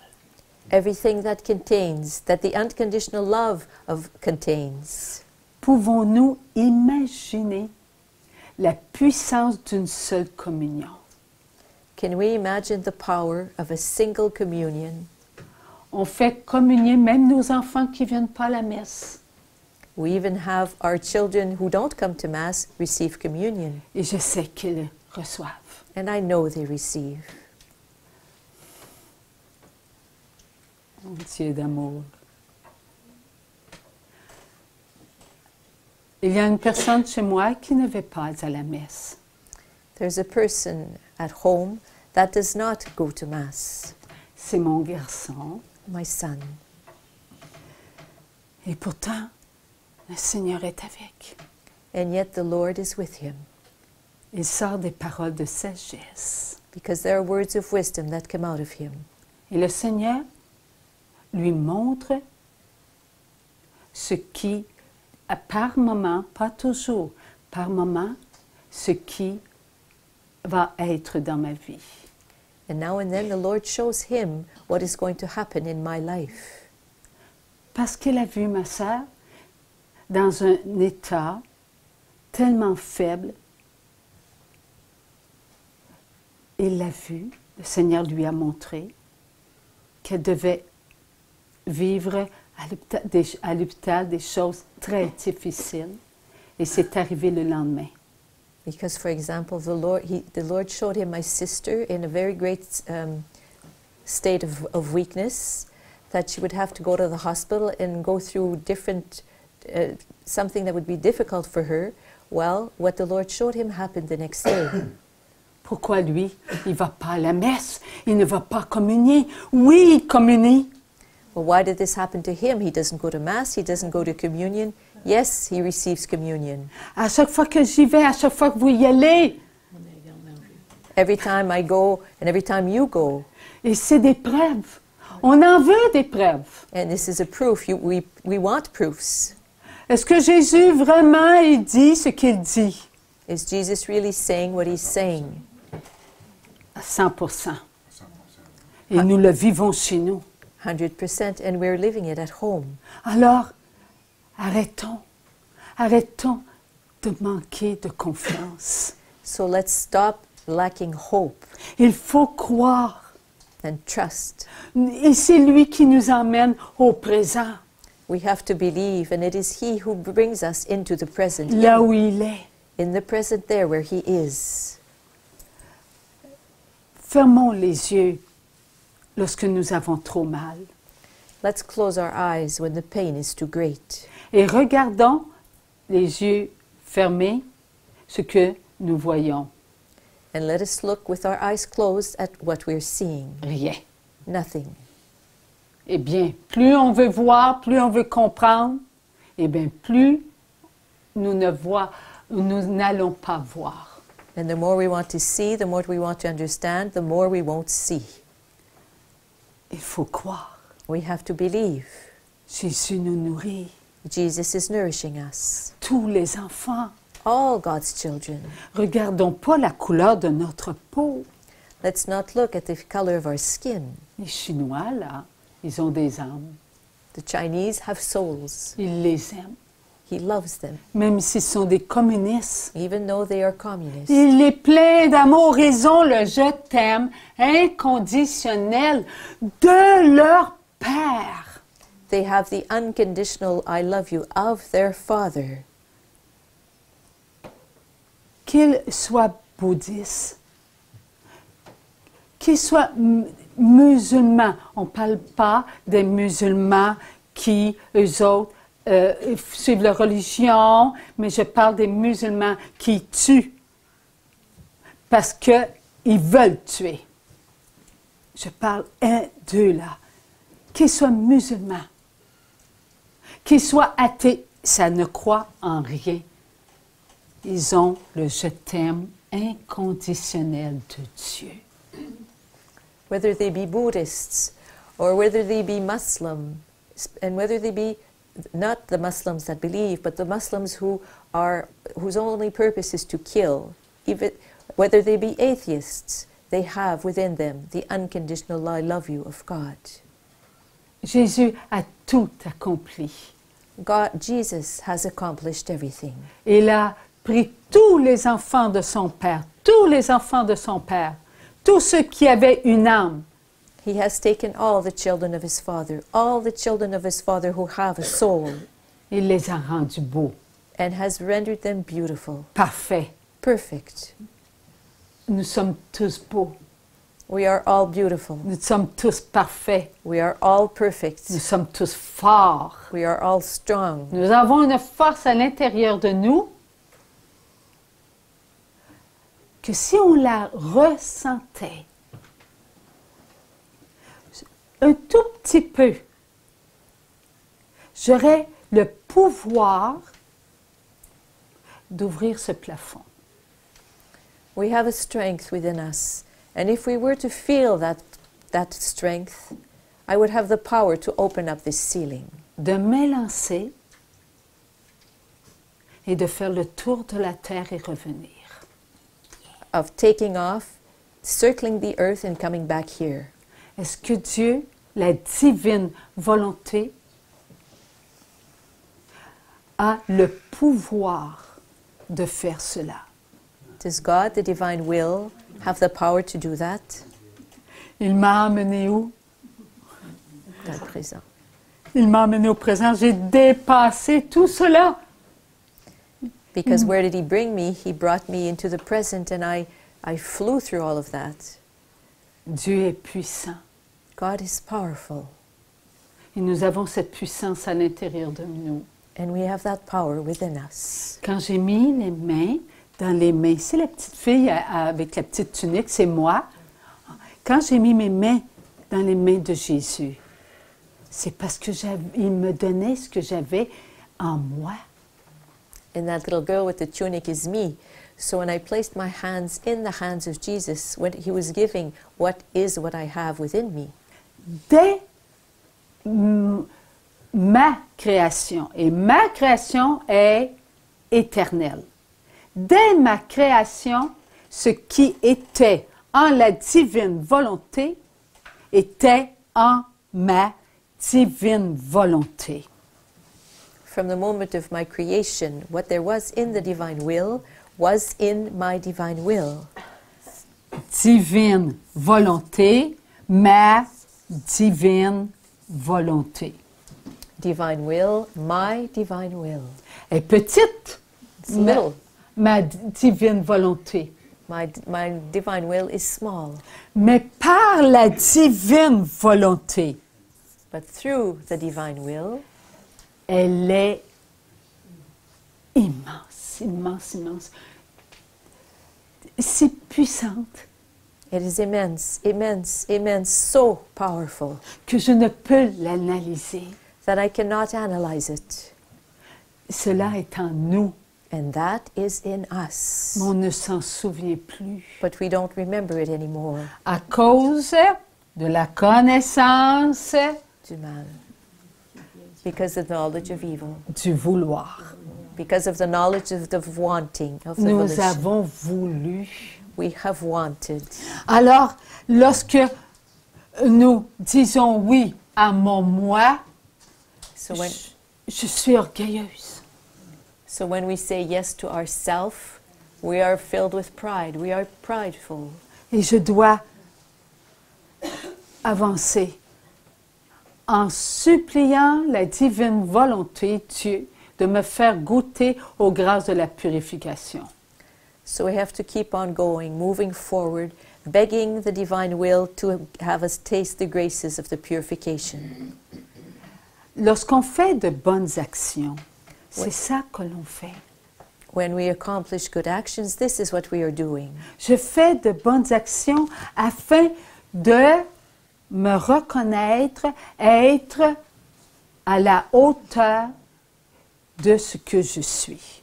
Everything that the unconditional love contains. Pouvons-nous imaginer la puissance d'une seule communion? Can we imagine the power of a single communion? On fait communier même nos enfants qui ne viennent pas à la messe. We even have our children who don't come to Mass receive communion. Et je sais qu'ils reçoivent. And I know they receive. Oh, Dieu d'amour. Il y a une personne chez moi qui ne va pas à la messe. There's a person at home that does not go to Mass. C'est mon garçon. My son. Et pourtant, le Seigneur est avec. And yet the Lord is with him. Il sort des paroles de sagesse. Because there are words of wisdom that come out of him. Et le Seigneur lui montre ce qui, par moment, pas toujours, par moment, ce qui va être dans ma vie. And now and then the Lord shows him what is going to happen in my life. Parce qu'il a vu ma sœur dans un état tellement faible. Il l'a vu, le Seigneur lui a montré qu'elle devait vivre à l'hôpital des choses très difficiles. Et c'est arrivé le lendemain. Because, for example, the Lord showed him my sister in a very great state of weakness, that she would have to go to the hospital and go through different, something that would be difficult for her. Well, what the Lord showed him happened the next day. Pourquoi lui, il ne va pas à la messe, il ne va pas communier? Oui, il communie. Well, why did this happen to him? He doesn't go to Mass, he doesn't go to communion. Yes, he receives communion. À chaque fois que j'y vais, à chaque fois que vous y allez. Every time I go and every time you go. Et c'est des preuves. On en veut des preuves. And this is a proof. We want proofs. Est-ce que Jésus vraiment il dit ce qu'il dit? Is Jesus really saying what he's saying? À 100%. Et nous le vivons chez nous. 100%, and we're living it at home. Alors, arrêtons de manquer de confiance. So let's stop lacking hope Il faut croire. and trust. Et c'est lui qui nous emmène au présent, We have to believe, and it is he who brings us into the present. là où il est. In the present there where he is. Fermons les yeux lorsque nous avons trop mal. Let's close our eyes when the pain is too great. Et regardons les yeux fermés ce que nous voyons. And let us look with our eyes closed at what we're seeing. Rien. Nothing. Eh bien, plus on veut voir, plus on veut comprendre, eh bien, plus nous n'allons pas voir. And the more we want to see, the more we want to understand, the more we won't see. Il faut croire. We have to believe. Jésus nous nourrit. Jesus is nourishing us. Tous les enfants. All God's children. Regardons pas la couleur de notre peau. Let's not look at the color of our skin. Les Chinois, là, ils ont des âmes. The Chinese have souls. Ils les aiment. He loves them, Même s'ils sont des communistes. even though they are communists. Il est plein d'amour. Ils ont le je t'aime inconditionnel de leur Père. They have the unconditional I love you of their Father. Qu'ils soient bouddhistes, qu'ils soient musulmans. On ne parle pas des musulmans qui, eux autres, suivent leur religion, mais je parle des musulmans qui tuent parce qu'ils veulent tuer. Je parle d'eux là. Qu'ils soient musulmans, qu'ils soient athées, ça ne croit en rien. Ils ont le je t'aime inconditionnel de Dieu. Whether they be Buddhists or whether they be Muslim, and whether they be not the Muslims that believe, but the Muslims whose only purpose is to kill, even whether they be atheists, they have within them the unconditional I love you of God. Jésus a tout accompli. Jesus has accomplished everything. Il a pris tous les enfants de son Père, tous les enfants de son Père, tous ceux qui avaient une âme. He has taken all the children of his Father, all the children of his Father who have a soul, Il les a rendus beaux, and has rendered them beautiful, parfaits. perfect. Nous sommes tous beaux. We are all beautiful. Nous sommes tous parfaits. We are all perfect. Nous sommes tous forts. We are all strong. Nous avons une force à l'intérieur de nous que si on la ressentait un tout petit peu, j'aurais le pouvoir d'ouvrir ce plafond. We have a strength within us, and if we were to feel that strength, I would have the power to open up this ceiling, De m'élancer et de faire le tour de la terre et revenir. of taking off, circling the earth and coming back here. Est-ce que Dieu, la divine volonté, a le pouvoir de faire cela? Does God, the divine will, have the power to do that? Il m'a amené où? Dans le présent. Il m'a amené au présent. J'ai dépassé tout cela. Because where did he bring me? He brought me into the present, and I flew through all of that. Dieu est puissant. God is powerful. Et nous avons cette puissance à l'intérieur de nous. And we have that power within us. Quand j'ai mis les mains dans les mains, c'est la petite fille avec la petite tunique, c'est moi. Quand j'ai mis mes mains dans les mains de Jésus, c'est parce que il me donnait ce que j'avais en moi. And that little girl with the tunic is me. So when I placed my hands in the hands of Jesus, when he was giving what I have within me. Dès ma création, et ma création est éternelle. Dès ma création, ce qui était en la divine volonté était en ma divine volonté. From the moment of my creation, what there was in the divine will was in my divine will. Divine volonté, ma divine volonté. Divine will, my divine will. Elle est petite, It's little. ma divine volonté. My divine will is small. Mais par la divine volonté, But through the divine will, elle est immense, immense, immense. Si puissante it is immense, immense, immense, so powerful que je ne peux l'analyser. that I cannot analyze it. Cela est en nous, And that is in us. mais on ne s'en souvient plus. But we don't remember it anymore. À cause de la connaissance Du mal. Because of the knowledge of evil. du vouloir. Because of the knowledge of the wanting, of the Nous volition. avons voulu. We have wanted. Alors, lorsque nous disons oui à mon moi, So when, je suis orgueilleuse. so when we say yes to ourself, we are filled with pride. We are prideful. Et je dois avancer en suppliant la divine volonté, Dieu, de me faire goûter aux grâces de la purification. So we have to keep on going, moving forward, begging the divine will to have us taste the graces of the purification. Lorsqu'on fait de bonnes actions, c'est ça que l'on fait. When we accomplish good actions, this is what we are doing. Je fais de bonnes actions afin de me reconnaître, être à la hauteur de ce que je suis.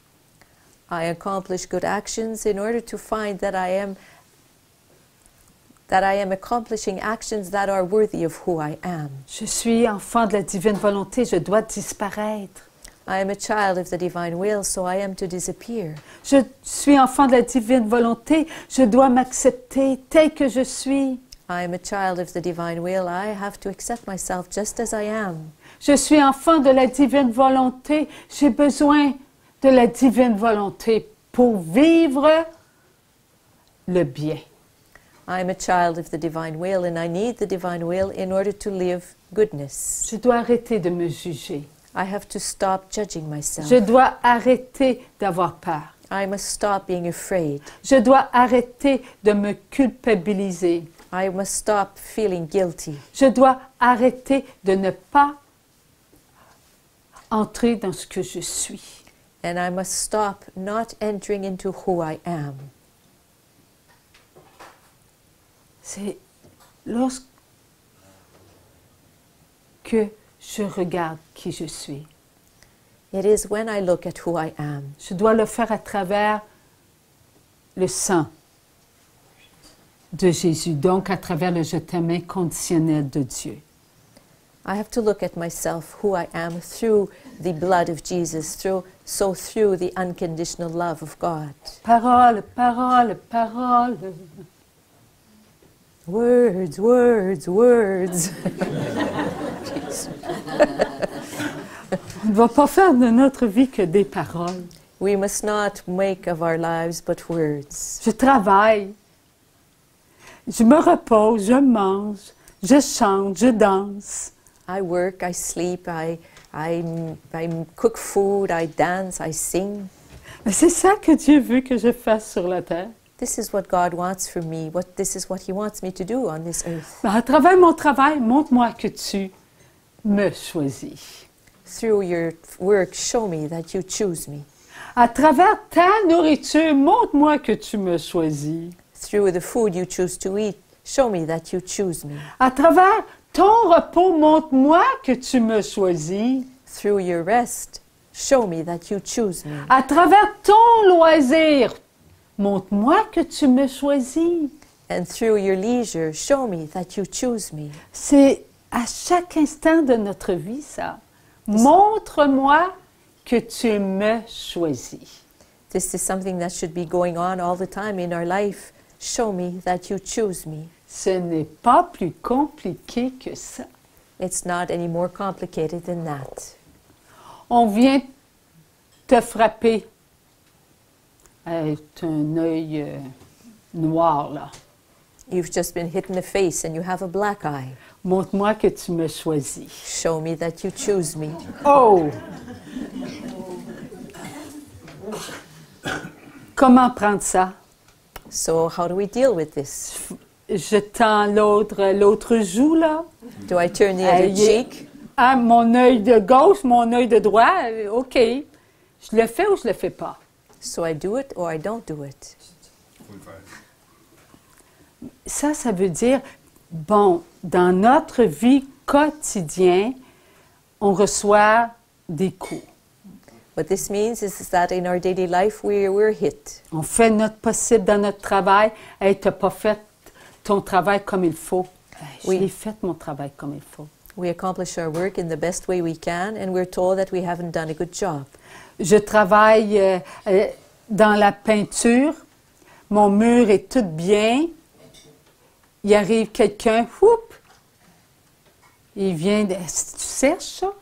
I accomplish good actions in order to find that I am accomplishing actions that are worthy of who I am. Je suis enfant de la divine volonté, je dois disparaître. I am a child of the divine will, so I am to disappear. Je suis enfant de la divine volonté, je dois m'accepter tel que je suis. I am a child of the divine will. I have to accept myself just as I am. Je suis enfant de la divine volonté, j'ai besoin de la divine volonté pour vivre le bien. I am a child of the divine will, and I need the divine will in order to live goodness. Je dois arrêter de me juger. I have to stop judging myself. Je dois arrêter d'avoir peur. I must stop being afraid. Je dois arrêter de me culpabiliser. I must stop feeling guilty. Je dois arrêter de ne pas entrer dans ce que je suis. And I must stop not entering into who I am. C'est lorsque je regarde qui je suis. It is when I look at who I am. Je dois le faire à travers le sang de Jésus, donc à travers le je t'aime inconditionnel de Dieu. I have to look at myself, who I am, through the blood of Jesus, through the unconditional love of God. Parole, parole, parole. Words, words, words. On ne va pas faire de notre vie que des paroles. We must not make of our lives but words. Je travaille, je me repose, je mange, je chante, je danse. I work, I sleep, I cook food, I dance, I sing. C'est ça que Dieu veut que je fasse sur la terre. This is what God wants from me. This is what He wants me to do on this earth. À travers mon travail, montre-moi que tu me choisis. Through your work, show me that you choose me. À travers ta nourriture, montre-moi que tu me choisis. Through the food you choose to eat, show me that you choose me. À travers ton repos, montre-moi que tu me choisis. Through your rest, show me that you choose me. À travers ton loisir, montre-moi que tu me choisis. And through your leisure, show me that you choose me. C'est à chaque instant de notre vie, ça. Montre-moi que tu me choisis. This is something that should be going on all the time in our life. Show me that you choose me. Ce n'est pas plus compliqué que ça. It's not any more complicated than that. On vient te frapper avec un œil noir, là. You've just been hit in the face and you have a black eye. Montre-moi que tu me choisis. Show me that you choose me. Oh! Comment prendre ça? So how do we deal with this? Je tends l'autre joue, là. Do I turn the other cheek? Ah, mon œil de gauche, mon œil de droit, OK. Je le fais ou je le fais pas? So I do it or I don't do it. Ça veut dire, bon, dans notre vie quotidienne, on reçoit des coups. What this means is that in our daily life we're hit. On fait notre possible dans notre travail. Hey, tu n'as pas fait ton travail comme il faut. Oui. J'ai fait mon travail comme il faut. We accomplish our work in the best way we can and we're told that we haven't done a good job. Je travaille dans la peinture. Mon mur est tout bien. Il arrive quelqu'un, whoop, il vient de... Est-ce que tu sèches ça?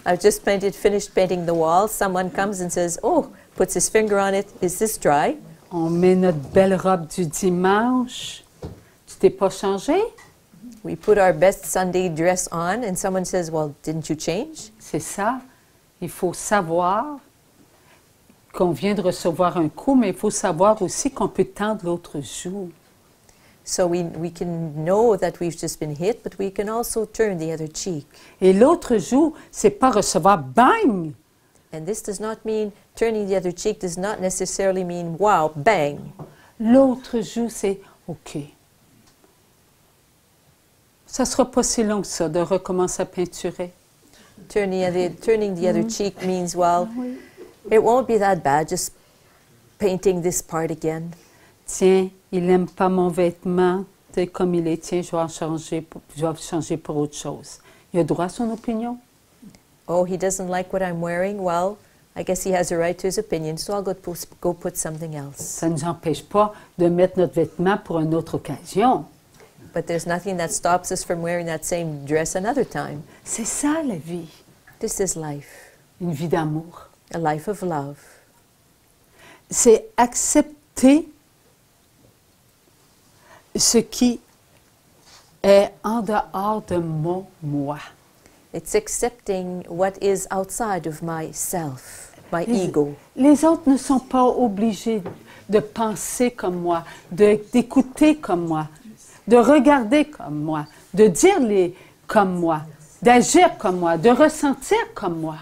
I've just finished painting the wall. Someone comes and says, oh, puts his finger on it. Is this dry? On met notre belle robe du dimanche. Tu t'es pas changé? We put our best Sunday dress on and someone says, well, didn't you change? C'est ça. Il faut savoir qu'on vient de recevoir un coup, mais il faut savoir aussi qu'on peut tendre l'autre joue. So we can know that we've just been hit, but we can also turn the other cheek. Et l'autre joue, c'est pas recevoir bang. And this does not mean, turning the other cheek does not necessarily mean, wow, bang. L'autre joue, c'est OK. Ça sera pas si long que ça de recommencer à peinturer. Turning the other cheek means, well, it won't be that bad, just painting this part again. Tiens, il n'aime pas mon vêtement, c'est comme il est. Tiens, je vais changer pour autre chose. Il a droit à son opinion. Oh, he doesn't like what I'm wearing. Well, I guess he has a right to his opinion, so I'll go put something else. Ça ne nous empêche pas de mettre notre vêtement pour une autre occasion. But there's nothing that stops us from wearing that same dress another time. C'est ça la vie, This is life, une vie d'amour. a life of love. C'est accepter ce qui est en dehors de mon moi. It's accepting what is outside of myself, my ego. Les autres ne sont pas obligés de penser comme moi, d'écouter comme moi, de regarder comme moi, de dire comme moi, d'agir comme moi, de ressentir comme moi.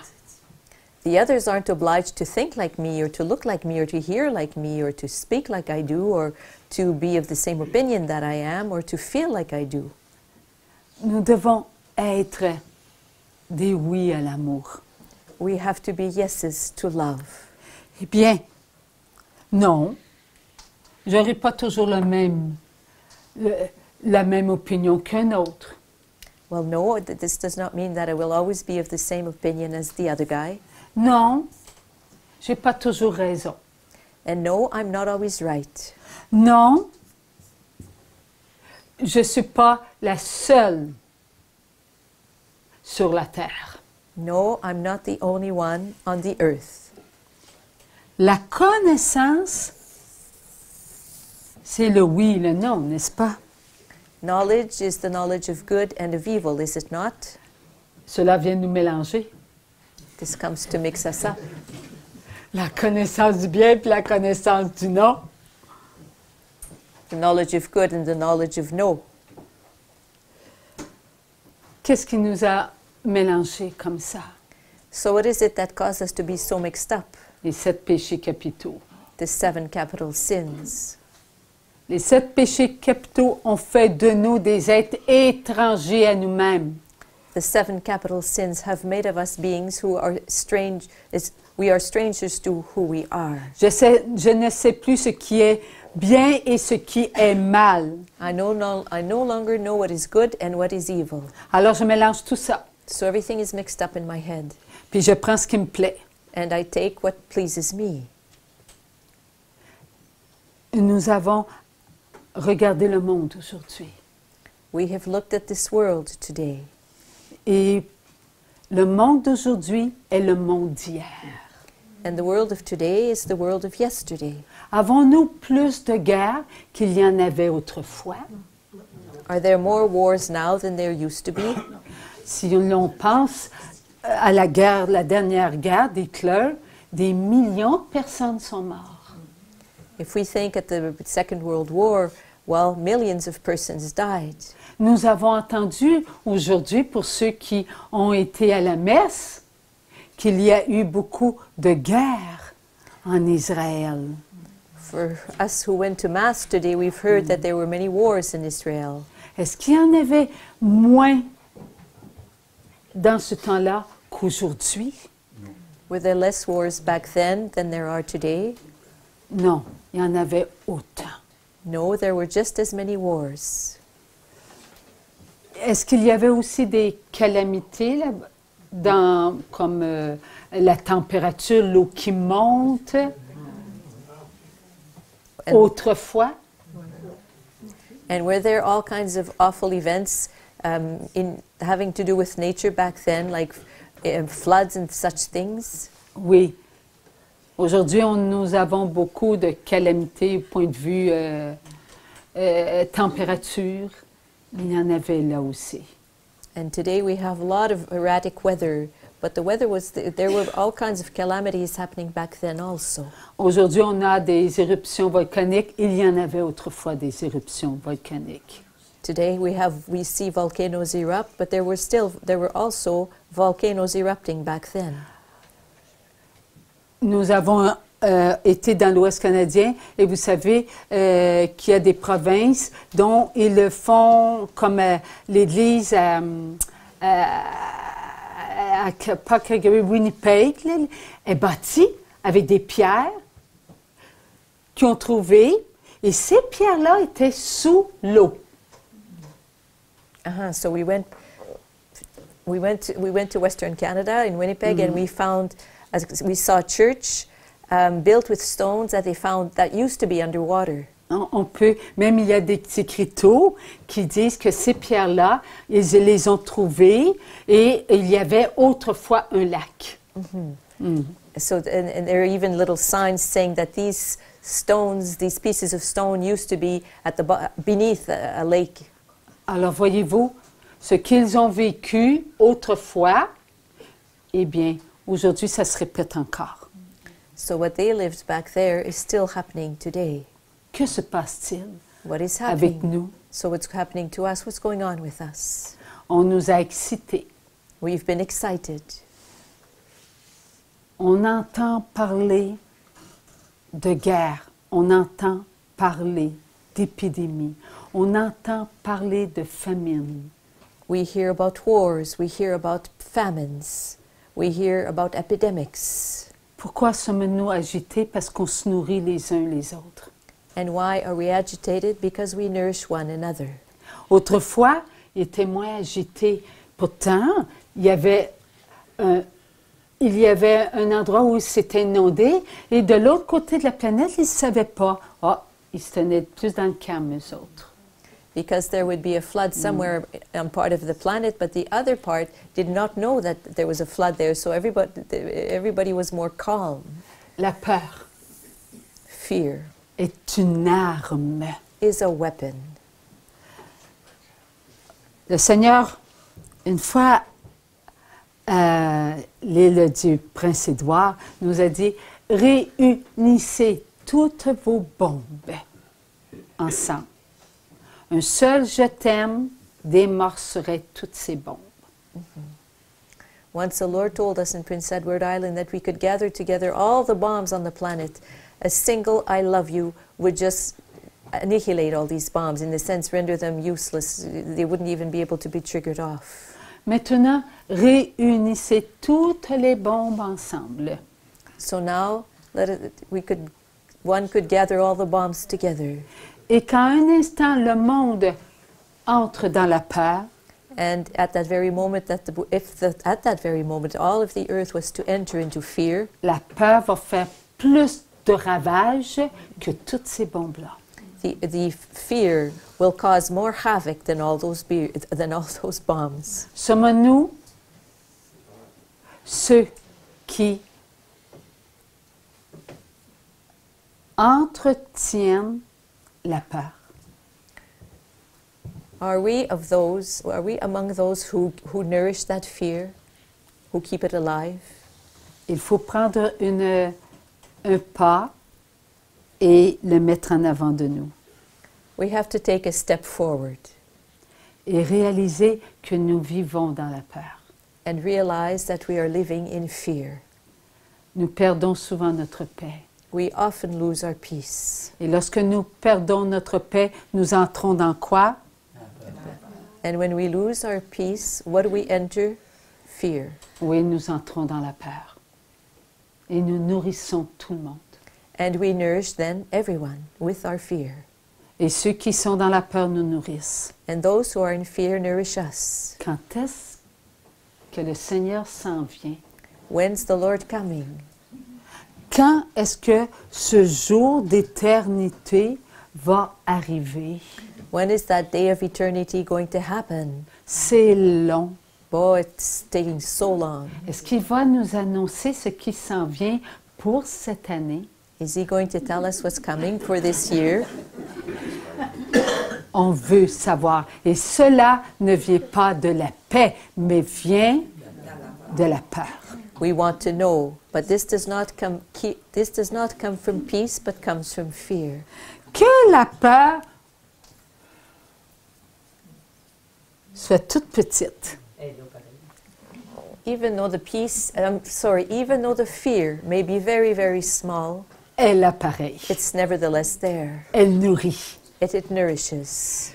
The others aren't obliged to think like me or to look like me or to hear like me or to speak like I do or to be of the same opinion that I am or to feel like I do. Nous devons être des oui à l'amour. We have to be yeses to love. Eh bien, non, je n'aurai pas toujours la même opinion qu'un autre. Well, no, this does not mean that I will always be of the same opinion as the other guy. Non, je n'ai pas toujours raison. And no, I'm not always right. Non, je ne suis pas la seule sur la terre. No, I'm not the only one on the earth. La connaissance, c'est le oui et le non, n'est-ce pas? Knowledge is the knowledge of good and of evil, is it not? Cela vient nous mélanger. This comes to mix us up. La connaissance du bien puis la connaissance du non. The knowledge of good and the knowledge of no. Qu'est-ce qui nous a mélangés comme ça? So what is it that caused us to be so mixed up? Les 7 péchés capitaux. The 7 capital sins. Les 7 péchés capitaux ont fait de nous des êtres étrangers à nous-mêmes. The 7 capital sins have made of us beings who are strange. We are strangers to who we are. Je ne sais plus ce qui est bien et ce qui est mal. I no longer know what is good and what is evil. Alors je mélange tout ça. So everything is mixed up in my head. Puis je prends ce qui me plaît. And I take what pleases me. Nous avons regardé le monde aujourd'hui. We have looked at this world today. Et le monde d'aujourd'hui est le monde d'hier. And the world of today is the world of yesterday. Avons-nous plus de guerres qu'il y en avait autrefois? Are there more wars now than there used to be? Si l'on pense à la dernière guerre d'Hitler, des millions de personnes sont mortes. If we think at the Second World War, well, millions of persons died. Nous avons entendu aujourd'hui, pour ceux qui ont été à la messe, qu'il y a eu beaucoup de guerres en Israël. For us who went to Mass today, we've heard that there were many wars in Israel. Est-ce qu'il y en avait moins dans ce temps-là qu'aujourd'hui? Were there less wars back then than there are today? Non, il y en avait autant. No, there were just as many wars. Est-ce qu'il y avait aussi des calamités là, comme la température, l'eau qui monte autrefois? And were there all kinds of awful events in having to do with nature back then, like floods and such things? Oui. Aujourd'hui, nous avons beaucoup de calamités au point de vue température. Il y en avait là aussi. And today we have a lot of erratic weather, but the weather was, there were all kinds of calamities happening back then also. Aujourd'hui, on a des éruptions volcaniques. Il y en avait autrefois des éruptions volcaniques. Today we see volcanoes erupt, but there were also volcanoes erupting back then. Nous avons été dans l'Ouest canadien et vous savez qu'il y a des provinces dont ils le font comme l'église à Winnipeg là, est bâtie avec des pierres qu'ils ont trouvées et ces pierres-là étaient sous l'eau. So we went to Western Canada in Winnipeg, and we saw a church built with stones that they found that used to be underwater. On peut, même il y a des écriteaux qui disent que ces pierres-là, ils les ont trouvées et il y avait autrefois un lac. So, and there are even little signs saying that these pieces of stone used to be beneath a lake. Alors voyez-vous, ce qu'ils ont vécu autrefois, eh bien, aujourd'hui, ça se répète encore. So what they lived back there is still happening today. Que se passe-t-il What is avec happening? nous? So what's happening to us? What's going on with us? On nous a excités. We've been excited. On entend parler de guerre. On entend parler d'épidémie. On entend parler de famine. We hear about wars. We hear about famines. We hear about epidemics. Pourquoi sommes-nous agités? Parce qu'on se nourrit les uns les autres. And why are we agitated? Because we nourish one another. Autrefois, ils étaient moins agités. Pourtant, il y avait un endroit où c'était inondé et de l'autre côté de la planète, ils ne savaient pas. Ils se tenaient plus dans le calme, eux autres. Because there would be a flood somewhere on part of the planet, but the other part did not know that there was a flood there, so everybody was more calm. La peur Fear est une arme. is a weapon. Le Seigneur, une fois, la l'île du Prince-Édouard, nous a dit « Réunissez toutes vos bombes ensemble. Un seul je t'aime démorcerait toutes ces bombes. » Once the Lord told us in Prince Edward Island that we could gather together all the bombs on the planet. A single I love you would just annihilate all these bombs, in the sense render them useless. They wouldn't even be able to be triggered off. Maintenant, réunissez toutes les bombes ensemble. So now one could gather all the bombs together. Et qu'à un instant, le monde entre dans la peur, and at that very moment, at that very moment, all of the earth was to enter into fear, la peur va faire plus de ravages que toutes ces bombes-là. The fear will cause more havoc than all those bombs. Sommes-nous ceux qui entretiennent la peur? Are we among those who nourish that fear, who keep it alive? Il faut prendre un pas et le mettre en avant de nous. We have to take a step forward. Et réaliser que nous vivons dans la peur. And realize that we are living in fear. Nous perdons souvent notre paix. We often lose our peace. Et lorsque nous perdons notre paix, nous entrons dans quoi? And when we lose our peace, what do we enter? Fear. Oui, nous entrons dans la peur. Et nous nourrissons tout le monde. And we nourish then everyone with our fear. Et ceux qui sont dans la peur nous nourrissent. And those who are in fear nourish us. Quand est-ce que le Seigneur s'en vient? When's the Lord coming? Quand est-ce que ce jour d'éternité va arriver? When is that day of eternity going to happen? C'est long. Boy, it's taking so long. Est-ce qu'il va nous annoncer ce qui s'en vient pour cette année? Is he going to tell us what's coming for this year? On veut savoir. Et cela ne vient pas de la paix, mais vient de la peur. We want to know, but this does not come from peace, but comes from fear. Que la peur soit toute petite. Even though the fear may be very, very small, Elle apparaît. it's nevertheless there. Elle nourrit. It nourishes.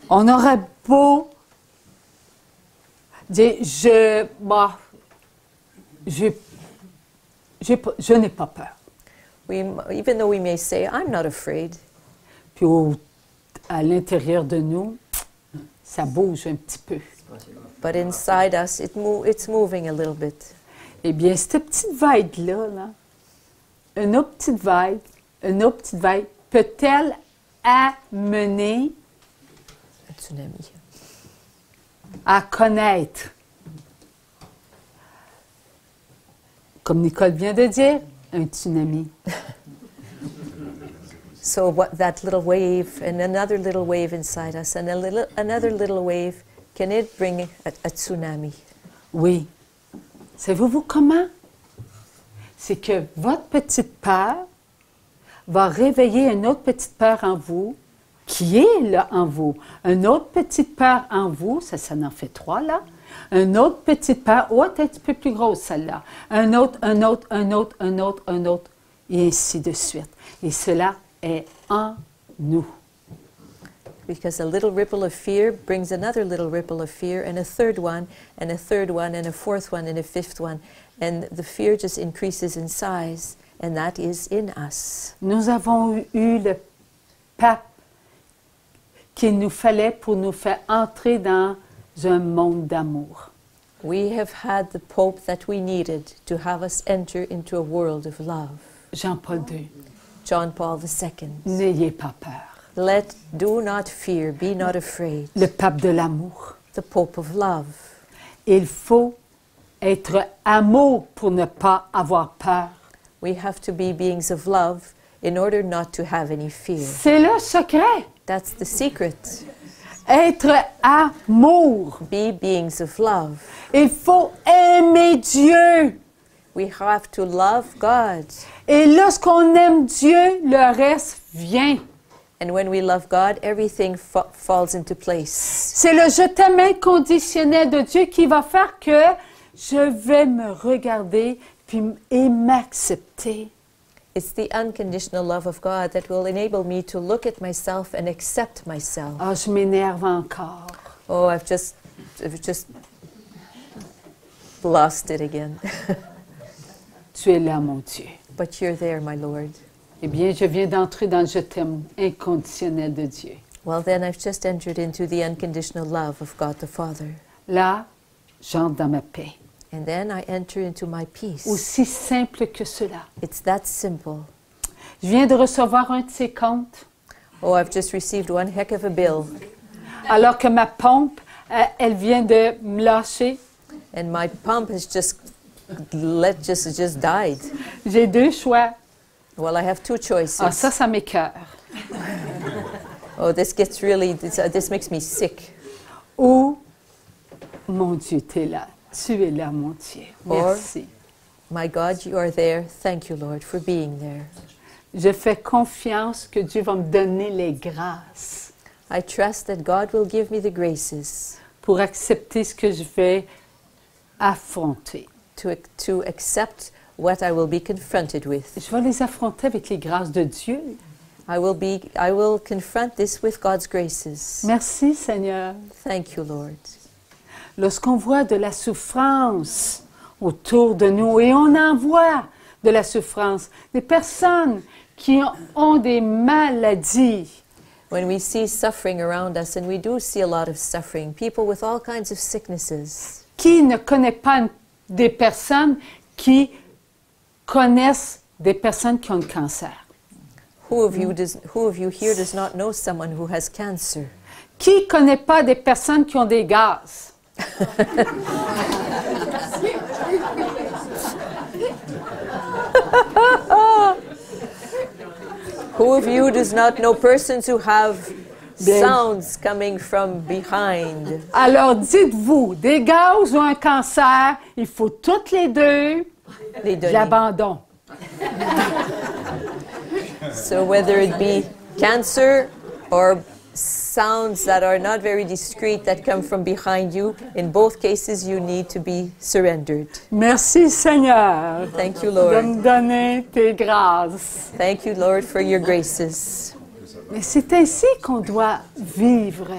On aurait beau dire, je n'ai pas peur. Even though we may say, I'm not afraid. Puis à l'intérieur de nous, ça bouge un petit peu. But inside us, it's moving a little bit. Eh bien, cette petite vague-là, une autre petite vague, peut-elle amener Un tsunami. à connaître, comme Nicole vient de dire, un tsunami. So that little wave and another little wave inside us and another little wave, can it bring a tsunami? Oui. Savez-vous comment? C'est que votre petite peur va réveiller une autre petite peur en vous, qui est là en vous. Une autre petite peur en vous, ça en fait 3 là. Une autre petite peur, un petit peu plus grosse celle-là. Un autre, et ainsi de suite. Et cela est en nous. Because a little ripple of fear brings another little ripple of fear, and a third one, and a third one, and a fourth one, and a fifth one. And the fear just increases in size, and that is in us. Nous avons eu le pape qu'il nous fallait pour nous faire entrer dans un monde d'amour. We have had the Pope that we needed to have us enter into a world of love. Jean-Paul II. John Paul II. N'ayez pas peur. Do not fear, be not afraid. Le pape de l'amour. The Pope of love. Il faut être amour pour ne pas avoir peur. We have to be beings of love in order not to have any fear. C'est le secret. That's the secret. Être amour. Be beings of love. Il faut aimer Dieu. We have to love God. Et lorsqu'on aime Dieu, le reste vient. And when we love God, everything falls into place. C'est le je t'aime inconditionnel de Dieu qui va faire que je vais me regarder et m'accepter. It's the unconditional love of God that will enable me to look at myself and accept myself. Ah, je m'énerve encore. Oh, I've just lost it again. Tu es là, mon Dieu. But you're there, my Lord. Eh bien, je viens d'entrer dans le je t'aime inconditionnel de Dieu. Well, then I've just entered into the unconditional love of God the Father. Là, j'entre dans ma paix. And then I enter into my peace. Aussi simple que cela. It's that simple. Je viens de recevoir un de ces comptes, Oh, I've just received one heck of a bill. alors que ma pompe, elle vient de me lâcher. And my pump has just died. J'ai deux choix. Well, I have two choices. Ah, ça m'écoeure. Oh, this makes me sick. Ou, mon Dieu, tu es là. Tu es là, mon Dieu. Merci. My God, you are there. Thank you, Lord, for being there. Je fais confiance que Dieu va me donner les grâces I trust that God will give me the graces pour accepter ce que je vais affronter. to accept what I will be confronted with. Je vais les affronter avec les grâces de Dieu. I will confront this with God's graces. Merci, Seigneur. Thank you, Lord. Lorsqu'on voit de la souffrance autour de nous, et on en voit de la souffrance, des personnes qui ont des maladies, When we see suffering around us, and we do see a lot of suffering, people with all kinds of sicknesses. qui ne connaissent pas des personnes qui connaissent des personnes qui ont le cancer? Who of you here does not know someone who has cancer? Qui ne connaît pas des personnes qui ont des gaz? Who of you does not know persons who have sounds coming from behind? Alors dites-vous, des gaz ou un cancer, il faut toutes les deux Les donner. l'abandon. So whether it be cancer or sounds that are not very discreet that come from behind you, in both cases you need to be surrendered. Merci Seigneur Thank you, de Lord. me donner tes grâces. Thank you, Lord, for your graces. Mais c'est ainsi qu'on doit vivre.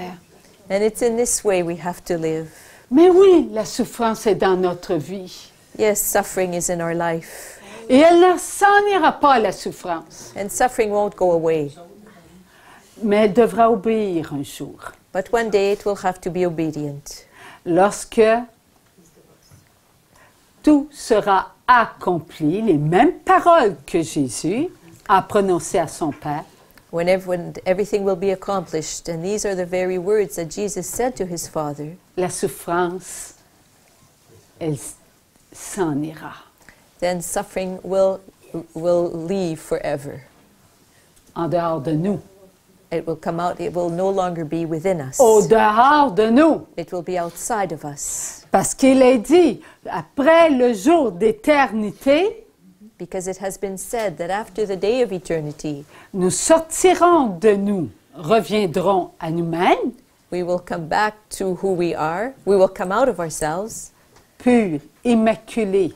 And it's in this way we have to live. Mais oui, la souffrance est dans notre vie. Yes, suffering is in our life. Et elle ne s'en ira pas, la souffrance. And suffering won't go away. Mais elle devra obéir un jour. But one day it will have to be obedient. Lorsque tout sera accompli, les mêmes paroles que Jésus a prononcées à son Père, When everything will be accomplished, and these are the very words that Jesus said to his Father, la souffrance, elle s'en ira. then suffering will leave forever. En dehors de nous. It will come out, it will no longer be within us. Au dehors de nous. It will be outside of us. Parce qu'il est dit, après le jour d'éternité, Because it has been said that after the day of eternity, nous sortirons de nous, reviendrons à nous-mêmes, we will come back to who we are. We will come out of ourselves, purs, immaculés,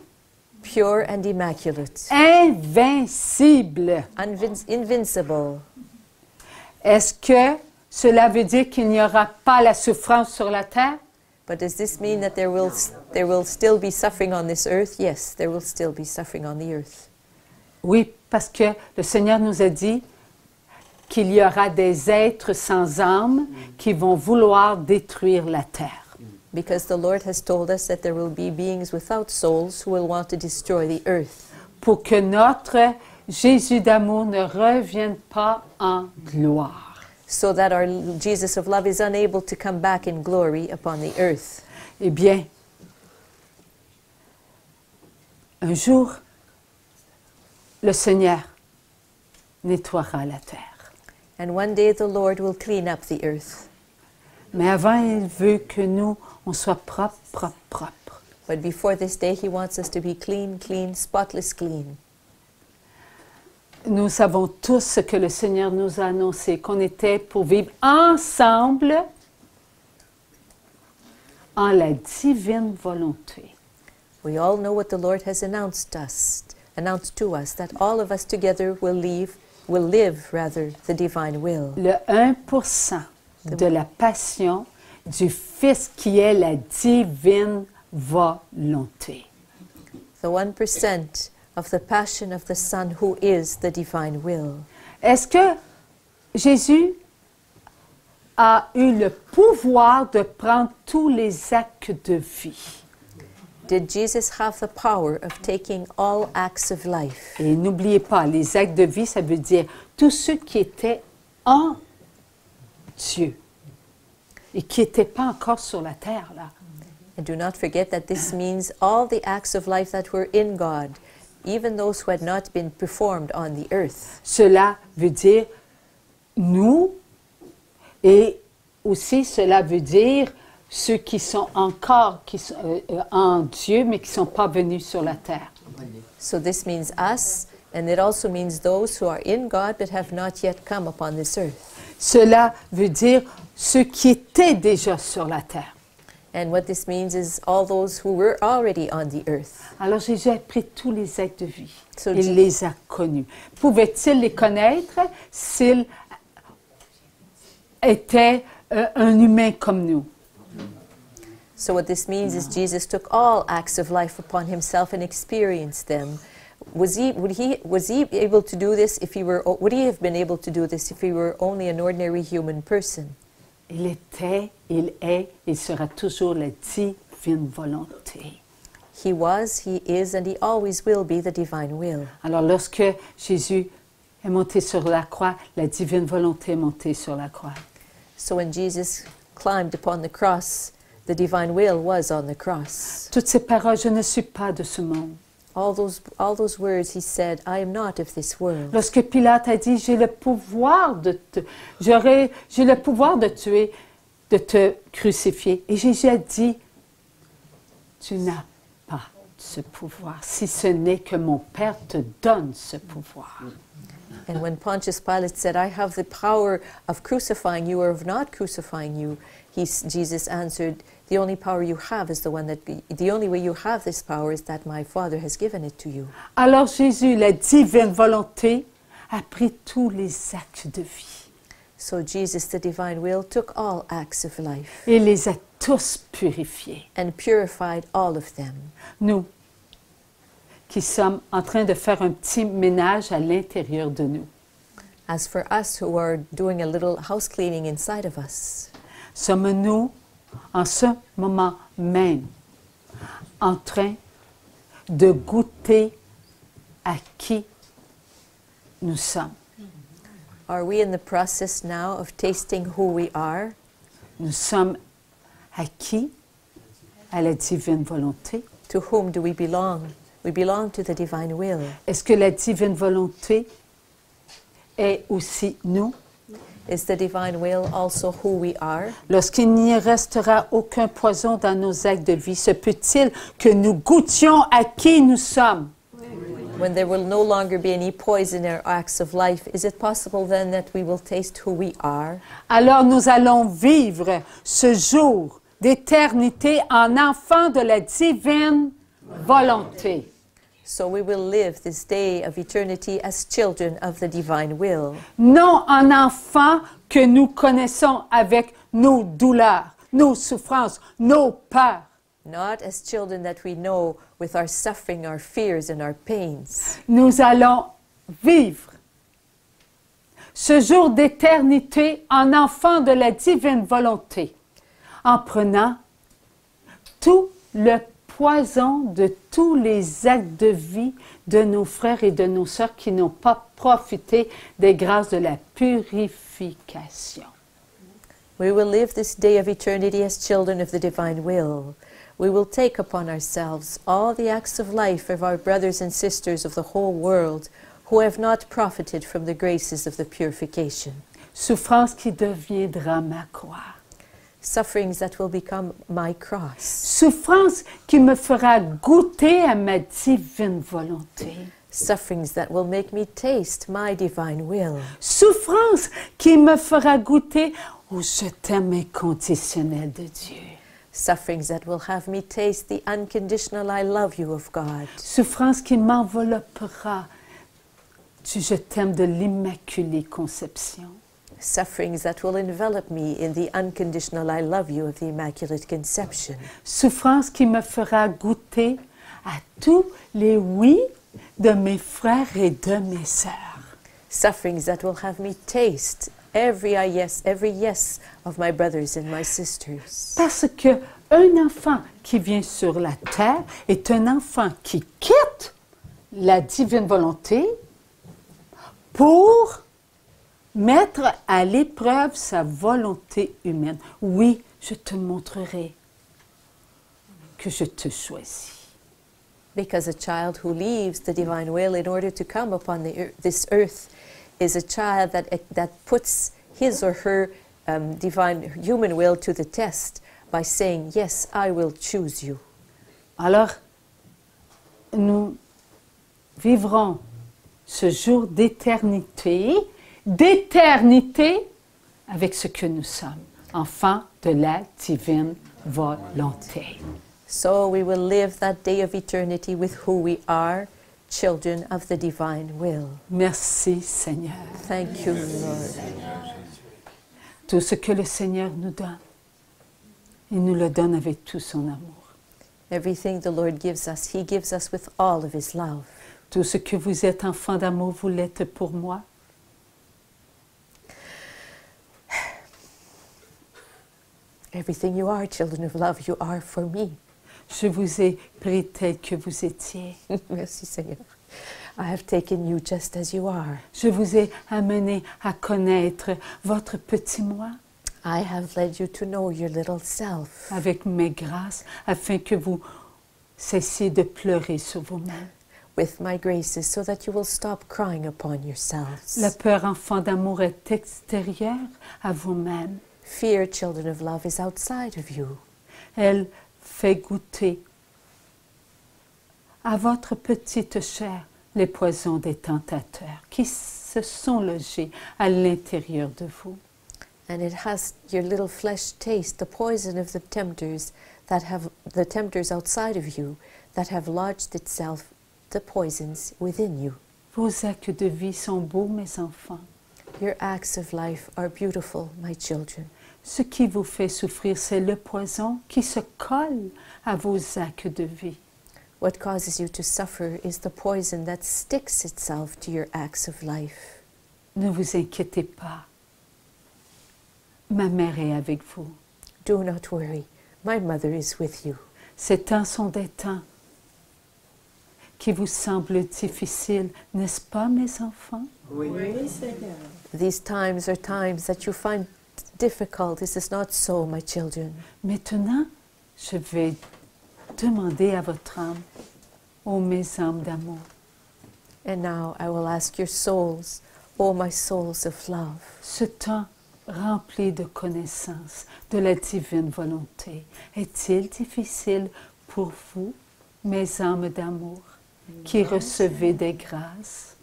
pure and immaculate, invincibles. invincible. Est-ce que cela veut dire qu'il n'y aura pas la souffrance sur la terre? But does this mean that there will still be suffering on this earth? Yes, there will still be suffering on the earth. Oui, parce que le Seigneur nous a dit qu'il y aura des êtres sans âme qui vont vouloir détruire la terre. Because the Lord has told us that there will be beings without souls who will want to destroy the earth. Pour que notre Jésus d'amour ne revienne pas en gloire. So that our Jesus of love is unable to come back in glory upon the earth. Eh bien, un jour, le Seigneur nettoiera la terre. And one day the Lord will clean up the earth. Mais avant, il veut que nous, on soit propre, propre, propre. But before this day, he wants us to be clean, clean, spotless clean. Nous savons tous ce que le Seigneur nous a annoncé, qu'on était pour vivre ensemble en la divine volonté. We all know what the Lord has announced to us, that all of us together will live the divine will. Le 1% de la passion du Fils qui est la divine volonté. The 1% of the passion of the Son who is the divine will. Est-ce que Jésus a eu le pouvoir de prendre tous les actes de vie? Did Jesus have the power of taking all acts of life? Et n'oubliez pas, les actes de vie, ça veut dire tous ceux qui étaient en Dieu et qui n'étaient pas encore sur la terre, là. And do not forget that this means all the acts of life that were in God, even those who had not been performed on the earth. Cela veut dire nous, et aussi cela veut dire ceux qui sont encore en Dieu, mais qui ne sont pas venus sur la terre. So this means us, and it also means those who are in God but have not yet come upon this earth. Cela veut dire ceux qui étaient déjà sur la terre. And what this means is all those who were already on the earth. Alors Jésus a pris tous les actes de vie. So Il les a connus. Pouvait-il les connaître s'il était un humain comme nous? So what this means is Jesus took all acts of life upon himself and experienced them. Was he able to do this if he were? Would he have been able to do this if he were only an ordinary human person? Il était, il est, il sera toujours la divine volonté. He was, he is, and he always will be the divine will. Alors lorsque Jésus est monté sur la croix, la divine volonté est montée sur la croix. So when Jesus climbed upon the cross, the divine will was on the cross. Toutes ces paroles, je ne suis pas de ce monde. All those words he said, I am not of this world. Lorsque Pilate a dit, j'ai le pouvoir de tuer, de te crucifier. Et Jésus a dit, tu n'as pas ce pouvoir, si ce n'est que mon Père te donne ce pouvoir. And when Pontius Pilate said, I have the power of crucifying you or of not crucifying you, Jesus answered, the only power you have is the only way you have this power is that my Father has given it to you. Alors Jésus, la divine volonté, a pris tous les actes de vie. So Jesus, the divine will, took all acts of life. Et les a tous purifiés. And purified all of them. Nous, qui sommes en train de faire un petit ménage à l'intérieur de nous. As for us who are doing a little house cleaning inside of us. Sommes-nous, en ce moment même, en train de goûter à qui nous sommes? Are we in the process now of tasting who we are? Nous sommes à qui? À la divine volonté. To whom do we belong? We belong to the divine will. Est-ce que la divine volonté est aussi nous? Is the divine will also who we are? Lorsqu'il n'y restera aucun poison dans nos actes de vie, se peut-il que nous goûtions à qui nous sommes? When there will no longer be any poison in our acts of life, is it possible then that we will taste who we are? Alors nous allons vivre ce jour d'éternité en enfants de la divine volonté. So we will live this day of eternity as children of the divine will. Non en enfants que nous connaissons avec nos douleurs, nos souffrances, nos peurs. Not as children that we know with our suffering, our fears, and our pains. Nous allons vivre ce jour d'éternité en enfants de la divine volonté, en prenant tout le poison de tous les actes de vie de nos frères et de nos sœurs qui n'ont pas profité des grâces de la purification. We will live this day of eternity as children of the divine will. We will take upon ourselves all the acts of life of our brothers and sisters of the whole world who have not profited from the graces of the purification. Souffrance qui deviendra ma croix. Sufferings that will become my cross. Souffrance qui me fera goûter à ma divine volonté. Sufferings that will make me taste my divine will. Souffrance qui me fera goûter au je t'aime inconditionnel de Dieu. Sufferings that will have me taste the unconditional I love you of God. Souffrance qui m'enveloppera du je t'aime de l'immaculée conception. Sufferings that will envelop me in the unconditional I love you of the Immaculate Conception. Souffrance qui me fera goûter à tous les oui de mes frères et de mes sœurs. Sufferings that will have me taste every yes of my brothers and my sisters. Parce que un enfant qui vient sur la terre est un enfant qui quitte la divine volonté pour mettre à l'épreuve sa volonté humaine. Oui, je te montrerai que je te choisis. Because a child who leaves the divine will in order to come upon this earth is a child that puts his or her divine human will to the test by saying, yes, I will choose you. Alors, nous vivrons ce jour d'éternité avec ce que nous sommes, enfants de la divine volonté. So we will live that day of eternity with who we are, children of the divine will. Merci Seigneur. Thank you, Lord. Tout ce que le Seigneur nous donne, il nous le donne avec tout son amour. Everything the Lord gives us, He gives us with all of His love. Tout ce que vous êtes, enfants d'amour, vous l'êtes pour moi. Everything you are, children of love, you are for me. Je vous ai pris tel que vous étiez. Merci Seigneur. I have taken you just as you are. Je vous ai amené à connaître votre petit moi. I have led you to know your little self. Avec mes grâces, afin que vous cessiez de pleurer sur vous-même. With my graces, so that you will stop crying upon yourselves. La peur, enfant d'amour, est extérieure à vous-même. Fear, children of love, is outside of you. Elle fait goûter à votre petite chair les poisons des tentateurs qui se sont logés à l'intérieur de vous. And it has your little flesh taste the poison of the tempters outside of you that have lodged itself, the poisons within you. Vos actes de vie sont beaux, mes enfants. Your acts of life are beautiful, my children. Ce qui vous fait souffrir, c'est le poison qui se colle à vos actes de vie. What causes you to suffer is the poison that sticks itself to your acts of life. Ne vous inquiétez pas. Ma mère est avec vous. Do not worry. My mother is with you. Ces temps sont des temps qui vous semblent difficiles, n'est-ce pas, mes enfants? Oui, Seigneur. These times are times that you find difficult. Is this not so, my children? Maintenant, je vais demander à votre âme, ô mes âmes d'amour, And now I will ask your souls, O my souls of love, ce temps rempli de connaissance de la divine volonté, est-il difficile pour vous, mes âmes d'amour, qui recevez des grâces?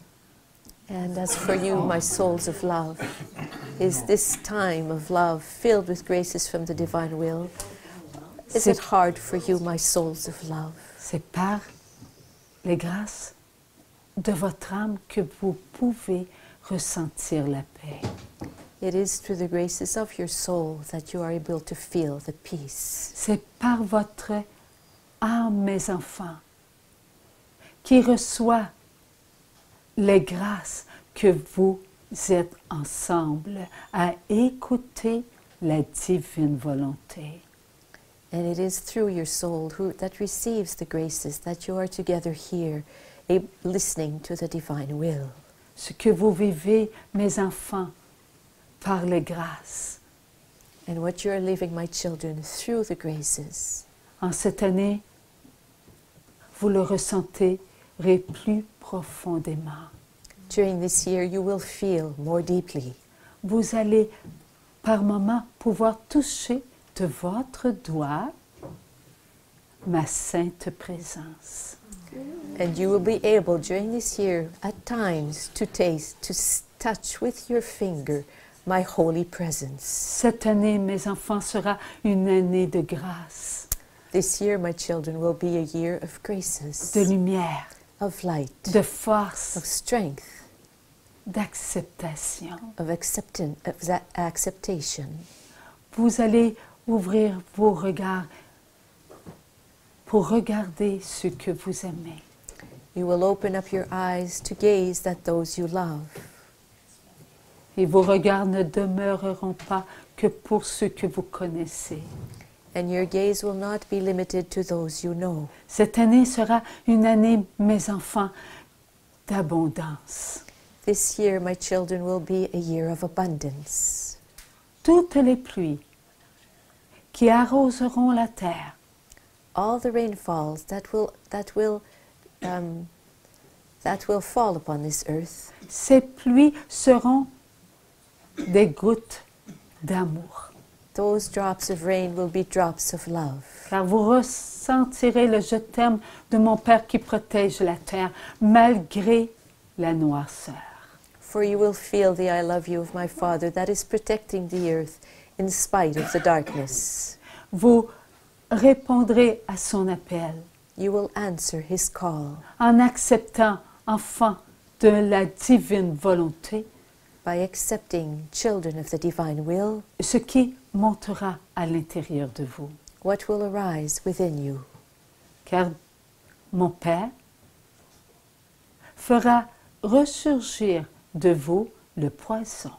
and as for you, my souls of love, is this time of love filled with graces from the divine will? Is it hard for you, my souls of love? C'est par les grâces de votre âme que vous pouvez ressentir la paix. It is through the graces of your soul that you are able to feel the peace. C'est par votre âme, mes enfants, qui reçoit les grâces que vous êtes ensemble à écouter la divine volonté. And it is through your soul that receives the graces that you are together here, listening to the divine will. Ce que vous vivez, mes enfants, par les grâces. And what you are living, my children, through the graces. En cette année, vous le ressentirez plus profondément. During this year, you will feel more deeply. Vous allez par moments pouvoir toucher de votre doigt ma sainte présence. And you will be able during this year at times to taste, to touch with your finger my holy presence. Cette année, mes enfants, sera une année de grâce, This year, my children, will be a year of graces, de lumière, of light, de force, of strength, d'acceptation. of acceptation. Vous allez ouvrir vos regards pour regarder ceux que vous aimez. You will open up your eyes to gaze at those you love. Et vos regards ne demeureront pas que pour ceux que vous connaissez. And your gaze will not be limited to those you know. Cette année sera une année, mes enfants, d'abondance. This year, my children, will be a year of abundance. Toutes les pluies qui arroseront la terre, All the rainfalls that will fall upon this earth, ces pluies seront des gouttes d'amour. those drops of rain will be drops of love. Car vous ressentirez le je t'aime de mon Père qui protège la terre malgré la noirceur. For you will feel the I love you of my Father that is protecting the earth in spite of the darkness. Vous répondrez à son appel You will answer his call en acceptant, enfant de la divine volonté, by accepting, children of the divine will, ce qui montera à l'intérieur de vous. what will arise within you. Car mon Père fera ressurgir de vous le poison.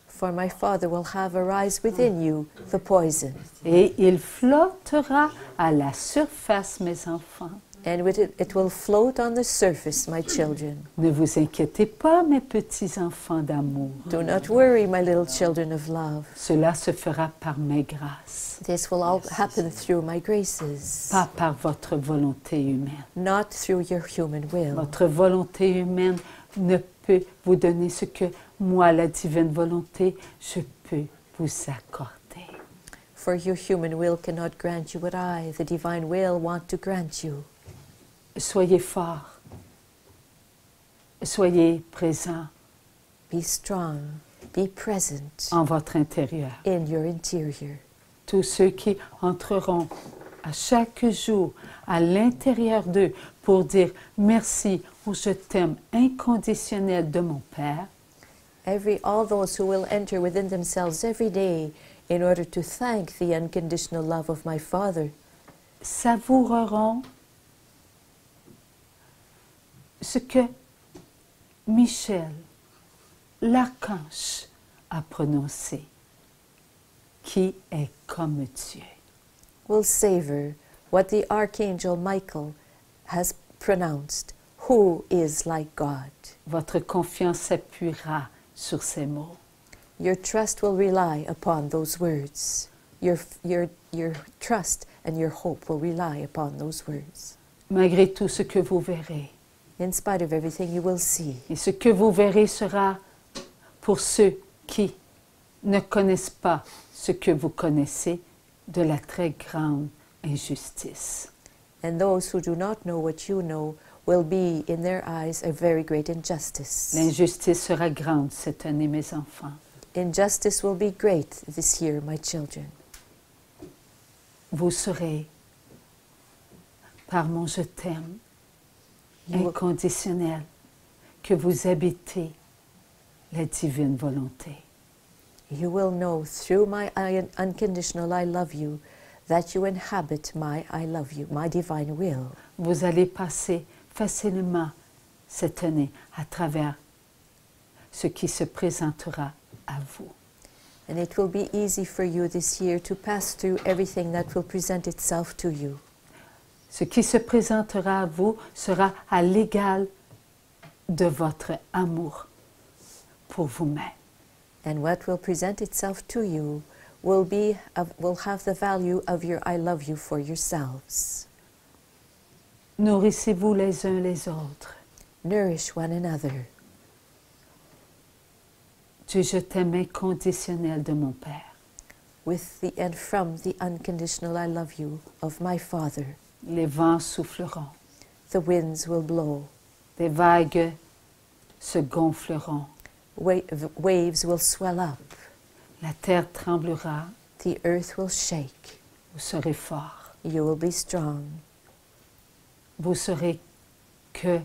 For my Father will have arise within you the poison, Et il flottera à la surface, mes enfants. and with it will float on the surface, my children. Ne vous inquiétez pas, mes petits enfants d'amour. Do not worry, my little children of love. Cela se fera par mes grâces, This will all happen through my graces, pas par votre volonté humaine. not through your human will. Votre volonté humaine ne peut vous donner ce que moi, la divine volonté, je peux vous accorder. For your human will cannot grant you what I, the divine will, want to grant you. Soyez forts, soyez présents Be strong, be present en votre intérieur. in your interior. Tous ceux qui entreront à chaque jour à l'intérieur d'eux pour dire merci au je t'aime inconditionnel de mon Père, All those who will enter within themselves every day in order to thank the unconditional love of my Father, savoureront ce que Michel, l'archange, a prononcé, qui est comme Dieu. will savor what the Archangel Michael has pronounced, who is like God. Votre confiance s'appuiera sur ces mots. Your trust will rely upon those words. Your trust and your hope will rely upon those words. Malgré tout ce que vous verrez, In spite of everything you will see. et ce que vous verrez sera pour ceux qui ne connaissent pas ce que vous connaissez de la très grande injustice. And those who do not know what you know will be, in their eyes, a very great injustice. L'injustice sera grande cette année, mes enfants. Injustice will be great this year, my children. Vous saurez, par mon je t'aime inconditionnel, que vous habitez la divine volonté. You will know through my unconditional I love you that you inhabit my I love you, my divine will. Vous allez passer facilement cette année à travers ce qui se présentera à vous. And it will be easy for you this year to pass through everything that will present itself to you. Ce qui se présentera à vous sera à l'égal de votre amour pour vous-même. And what will present itself to you will have the value of your I love you for yourselves. Nourrissez-vous les uns les autres. Nourish one another. Du je t'aime inconditionnel de mon Père. with the and from the unconditional I love you of my Father. Les vents souffleront, The winds will blow, des vagues se gonfleront, waves will swell up, la terre tremblera, the earth will shake, vous serez forts. you will be strong. Vous saurez que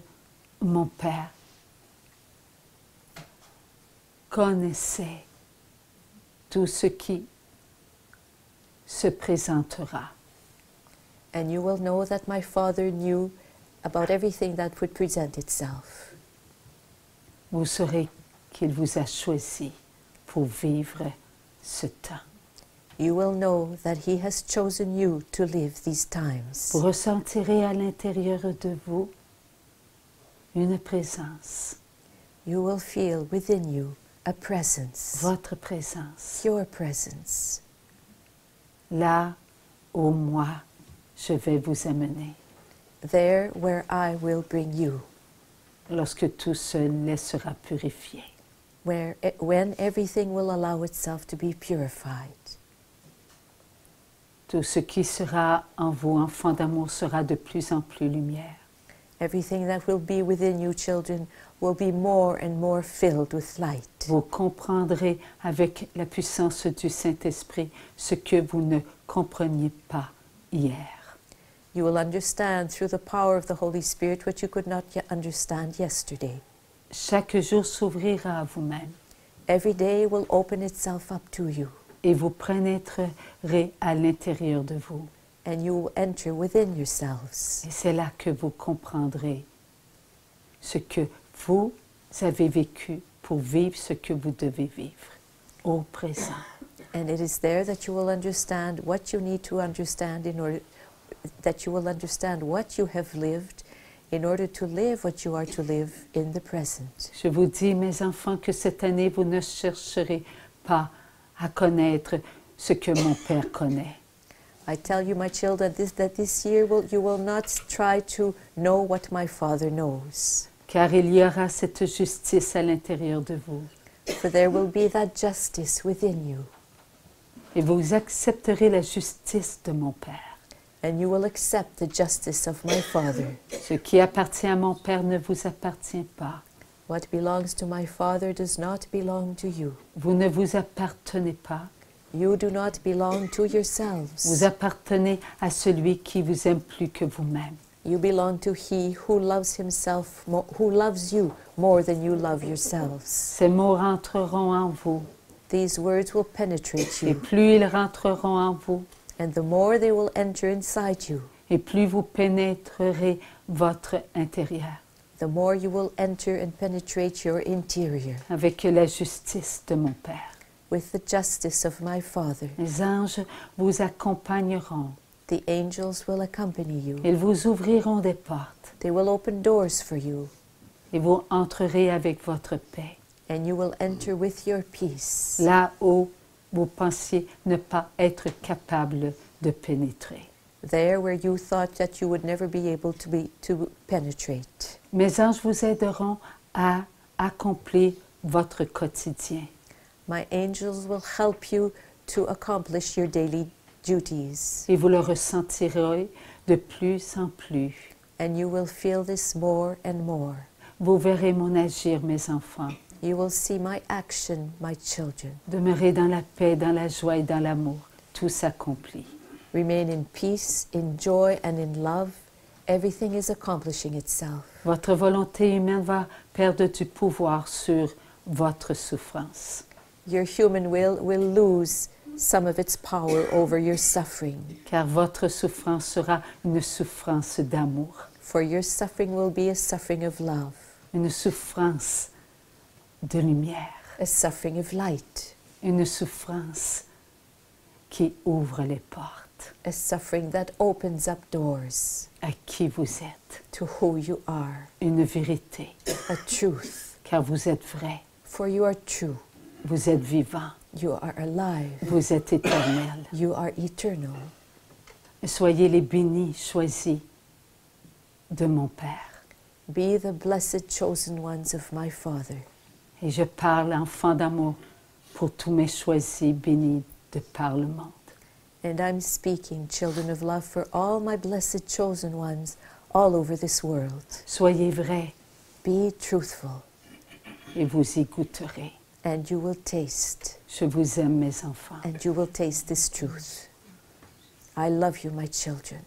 mon Père connaissait tout ce qui se présentera. And you will know that my Father knew about everything that would present itself. Vous saurez qu'il vous a choisi pour vivre ce temps. You will know that He has chosen you to live these times. Vous ressentirez à l'intérieur de vous une présence, You will feel within you a presence, votre présence, your presence, là où moi je vais vous amener, there where I will bring you, lorsque tout se laissera purifier. when everything will allow itself to be purified. Tout ce qui sera en vous, enfants d'amour, sera de plus en plus lumière. Everything that will be within you, children, will be more and more filled with light. Vous comprendrez avec la puissance du Saint-Esprit ce que vous ne compreniez pas hier. You will understand through the power of the Holy Spirit what you could not yet understand yesterday. Chaque jour s'ouvrira à vous-même Every day will open itself up to you, et vous pénétrerez à l'intérieur de vous. and you will enter within yourselves. Et c'est là que vous comprendrez ce que vous avez vécu pour vivre ce que vous devez vivre au présent. And it is there that you will understand what you need to understand in order that you will understand what you have lived in order to live what you are to live in the present. Je vous dis, mes enfants, que cette année, vous ne chercherez pas à connaître ce que mon Père connaît. I tell you, my children, that this year you will not try to know what my Father knows. Car il y aura cette justice à l'intérieur de vous. For there will be that justice within you. Et vous accepterez la justice de mon Père. And you will accept the justice of my Father. Ce qui appartient à mon Père ne vous appartient pas. What belongs to my Father does not belong to you. Vous ne vous appartenez pas. You do not belong to yourselves. Vous appartenez à celui qui vous aime plus que vous-même. You belong to He who loves Himself, who loves you more than you love yourselves. Ces mots rentreront en vous. These words will penetrate Et you, plus ils rentreront en vous, and the more they will enter inside you, et plus vous pénétrerez votre intérieur the more you will enter and penetrate your interior avec la justice de mon Père. with the justice of my Father. Les anges vous accompagneront. The angels will accompany you. Ils vous ouvriront des portes They will open doors for you, et vous entrerez avec votre paix. and you will enter with your peace, Là où vous pensiez ne pas être capable de pénétrer. there where you thought that you would never be able to penetrate. Mes anges vous aideront à accomplir votre quotidien. My angels will help you to accomplish your daily duties, Et vous le ressentirez de plus en plus. and you will feel this more and more. Vous verrez mon agir, mes enfants. You will see my action, my children. Demeurez dans la paix, dans la joie et dans l'amour. Tout s'accomplit. Remain in peace, in joy, and in love. Everything is accomplishing itself. Votre volonté humaine va perdre du pouvoir sur votre souffrance. Your human will lose some of its power over your suffering, Car votre souffrance sera une souffrance d'amour. for your suffering will be a suffering of love, Une souffrance de lumière. a suffering of light, Une souffrance qui ouvre les portes. a suffering that opens up doors À qui vous êtes. to who you are, Une vérité. a truth, Car vous êtes vrai. for you are true, Vous êtes vivant. you are alive, Vous êtes éternel. you are eternal. Soyez les bénis, choisis de mon Père. Be the blessed chosen ones of my Father. Et je parle, enfant d'amour, pour tous mes choisis bénis de par le monde. And I'm speaking, children of love, for all my blessed chosen ones all over this world. Soyez vrais Be truthful, et vous y goûterez. and you will taste, Je vous aime, mes enfants. and you will taste this truth. I love you, my children.